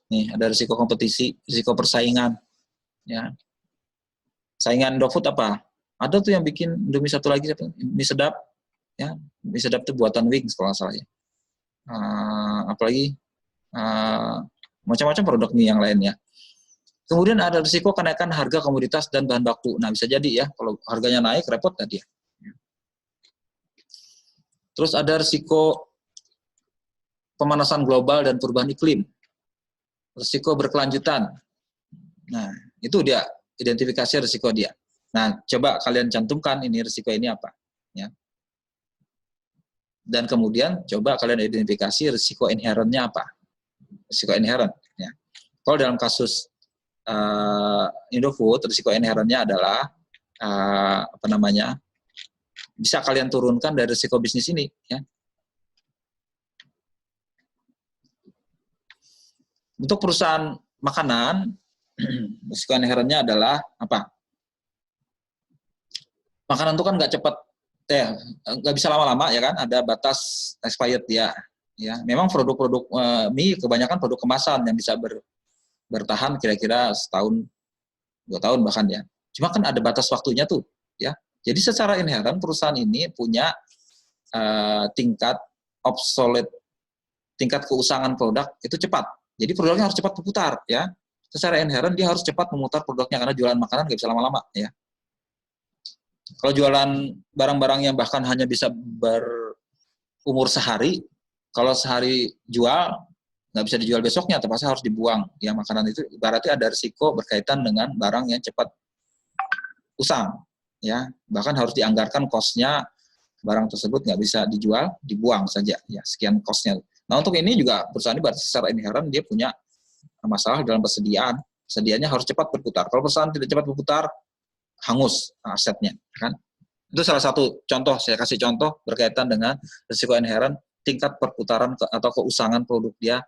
nih ada risiko kompetisi, risiko persaingan. Ya. Saingan Indofood apa? Ada tuh yang bikin Indomie satu lagi, mie sedap. Ya, mie sedap itu buatan Wings kalau nggak salah ya. Apalagi macam-macam produk mie yang lainnya. Kemudian ada risiko kenaikan harga komoditas dan bahan baku. Nah, bisa jadi ya, kalau harganya naik, repot tadi ya. Terus ada risiko pemanasan global dan perubahan iklim. Risiko berkelanjutan. Nah, itu dia, identifikasi risiko dia. Nah, coba kalian cantumkan ini risiko ini apa. Ya. Dan kemudian coba kalian identifikasi risiko inherentnya apa. Risiko inherent. Ya. Kalau dalam kasus Indofood, risiko inherentnya adalah bisa kalian turunkan dari risiko bisnis ini. Ya. Untuk perusahaan makanan, risiko inherentnya adalah apa? Makanan itu kan nggak cepat, nggak bisa lama-lama ya kan? Ada batas expired ya. Ya, memang produk-produk mie kebanyakan produk kemasan yang bisa bertahan kira-kira setahun, 2 tahun bahkan ya. Cuma kan ada batas waktunya tuh, ya. Jadi secara inherent perusahaan ini punya tingkat obsolete, tingkat keusangan produk itu cepat. Jadi produknya harus cepat berputar, ya. Secara inherent dia harus cepat memutar produknya karena jualan makanan nggak bisa lama-lama, ya. Kalau jualan barang-barang yang bahkan hanya bisa berumur sehari, kalau sehari jual nggak bisa dijual besoknya, terpaksa harus dibuang. Ya, makanan itu berarti ada risiko berkaitan dengan barang yang cepat usang. Ya, bahkan harus dianggarkan cost-nya, barang tersebut nggak bisa dijual, dibuang saja. Ya, sekian cost-nya. Nah, untuk ini juga perusahaan ini berarti secara inherent dia punya masalah dalam persediaan. Persediaannya harus cepat berputar. Kalau perusahaan tidak cepat berputar, hangus asetnya. Kan? Itu salah satu contoh, saya kasih contoh berkaitan dengan risiko inherent, tingkat perputaran atau keusangan produk dia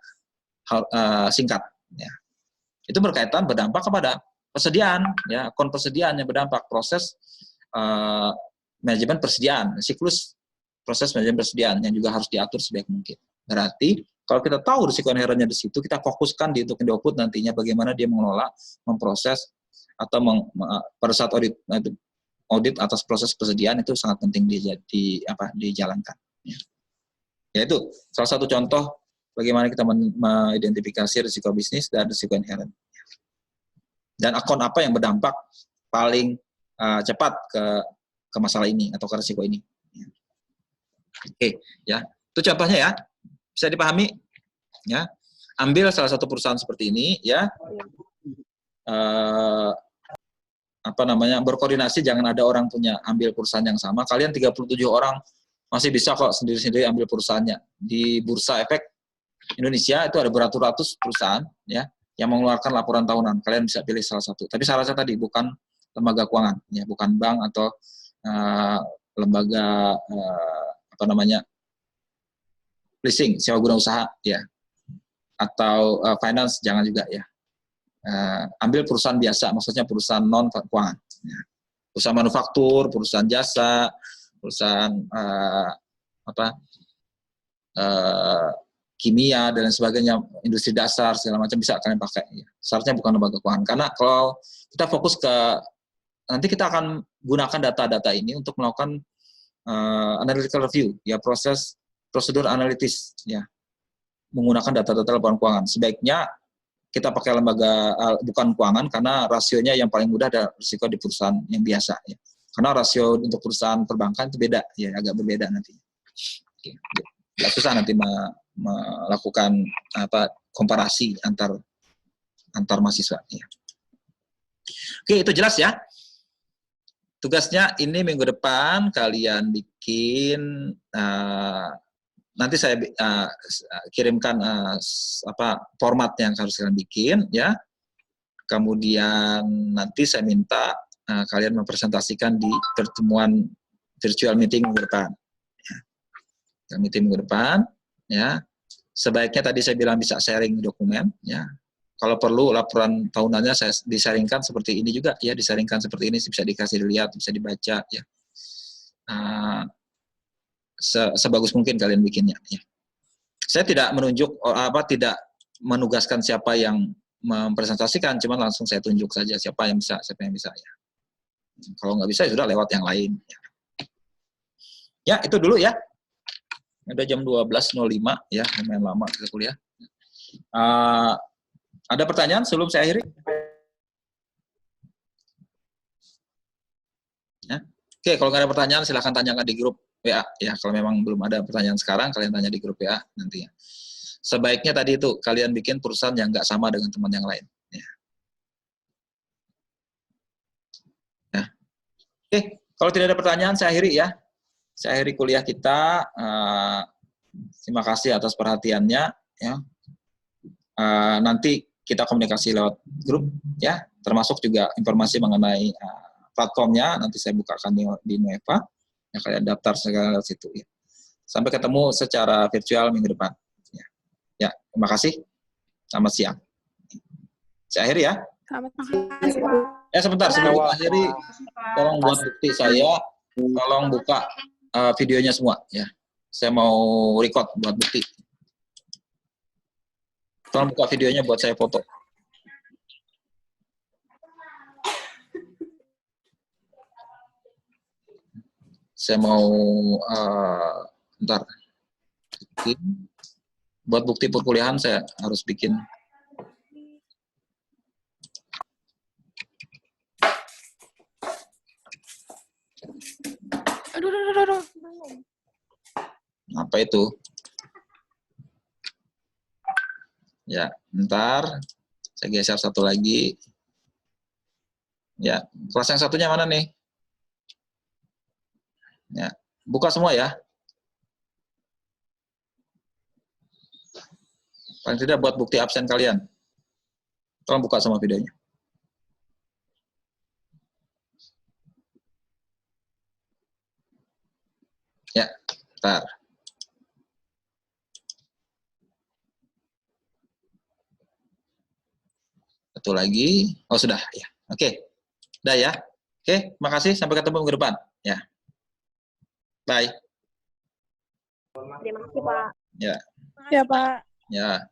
singkat. Ya. Itu berkaitan berdampak kepada persediaan, ya, akun persediaan yang berdampak proses manajemen persediaan, siklus proses manajemen persediaan yang juga harus diatur sebaik mungkin. Berarti kalau kita tahu risiko inherentnya di situ, kita fokuskan di untuk Indofood nantinya bagaimana dia mengelola, memproses atau pada saat audit atas proses persediaan itu sangat penting dijalankan. Ya itu salah satu contoh bagaimana kita mengidentifikasi risiko bisnis dan risiko inherent. Dan akun apa yang berdampak paling cepat ke masalah ini atau ke risiko ini. Oke, ya. Itu contohnya ya. Bisa dipahami? Ya. Ambil salah satu perusahaan seperti ini ya. Berkoordinasi, jangan ada orang punya ambil perusahaan yang sama. Kalian 37 orang masih bisa kok sendiri-sendiri ambil perusahaannya. Di Bursa Efek Indonesia itu ada beratus-ratus perusahaan ya yang mengeluarkan laporan tahunan. Kalian bisa pilih salah satu. Tapi syaratnya tadi bukan lembaga keuangan, ya, bukan bank atau lembaga leasing, sewa guna usaha, ya, atau finance jangan juga ya. Ambil perusahaan biasa, maksudnya perusahaan non keuangan. Ya. Perusahaan manufaktur, perusahaan jasa, perusahaan kimia dan sebagainya, industri dasar segala macam bisa kalian pakai. Ya. Syaratnya bukan lembaga keuangan. Karena kalau kita fokus nanti kita akan gunakan data-data ini untuk melakukan analytical review, ya, prosedur analitis, ya, menggunakan data-data laporan keuangan. Sebaiknya kita pakai lembaga bukan keuangan karena rasionya yang paling mudah ada risiko di perusahaan yang biasa. Ya. Karena rasio untuk perusahaan perbankan itu beda, ya, agak berbeda nanti. Oke. Tidak susah nanti melakukan komparasi antar mahasiswa. Ya. Oke, itu jelas ya. Tugasnya ini minggu depan kalian bikin, nanti saya kirimkan format yang harus kalian bikin, ya. Kemudian nanti saya minta kalian mempresentasikan di pertemuan virtual meeting minggu depan. Ya. Meeting minggu depan, ya. Sebaiknya tadi saya bilang bisa sharing dokumen, ya. Kalau perlu laporan tahunannya saya disaringkan seperti ini juga, ya, disaringkan seperti ini, bisa dikasih dilihat, bisa dibaca, ya. Sebagus mungkin kalian bikinnya, ya. Saya tidak menunjuk tidak menugaskan siapa yang mempresentasikan, cuman langsung saya tunjuk saja siapa yang bisa ya. Kalau nggak bisa ya sudah lewat yang lain. Ya, itu dulu ya. Udah jam 12.05 ya, lumayan lama kita kuliah. Ada pertanyaan sebelum saya akhiri? Ya. Oke, kalau nggak ada pertanyaan silahkan tanyakan di grup WA ya. Kalau memang belum ada pertanyaan sekarang, kalian tanya di grup WA nantinya. Sebaiknya tadi itu kalian bikin perusahaan yang nggak sama dengan teman yang lain. Ya. Ya. Oke, kalau tidak ada pertanyaan saya akhiri ya. Saya akhiri kuliah kita. Terima kasih atas perhatiannya. Ya. Nanti kita komunikasi lewat grup ya, termasuk juga informasi mengenai platformnya. Nanti saya bukakan di Nueva. Ya, kalian daftar segala situ ya. Sampai ketemu secara virtual minggu depan. Ya, terima kasih. Selamat siang. Saya akhiri ya. Selamat siang. Sebentar, sebelum akhiri, tolong buat bukti saya, tolong buka videonya semua ya. Saya mau record buat bukti. Tolong buka videonya buat saya foto. Saya mau bentar. Buat bukti perkuliahan saya harus bikin. Aduh. Apa itu? Ya, bentar. Saya geser satu lagi. Ya, kelas yang satunya mana nih? Ya, buka semua ya. Paling tidak buat bukti absen kalian. Tolong buka semua videonya. Ya, bentar. Satu lagi. Oh, sudah. Ya. Oke. Udah ya. Oke, makasih. Sampai ketemu minggu depan. Ya. Bye. Terima kasih, Pak. Ya. Ya, Pak. Ya.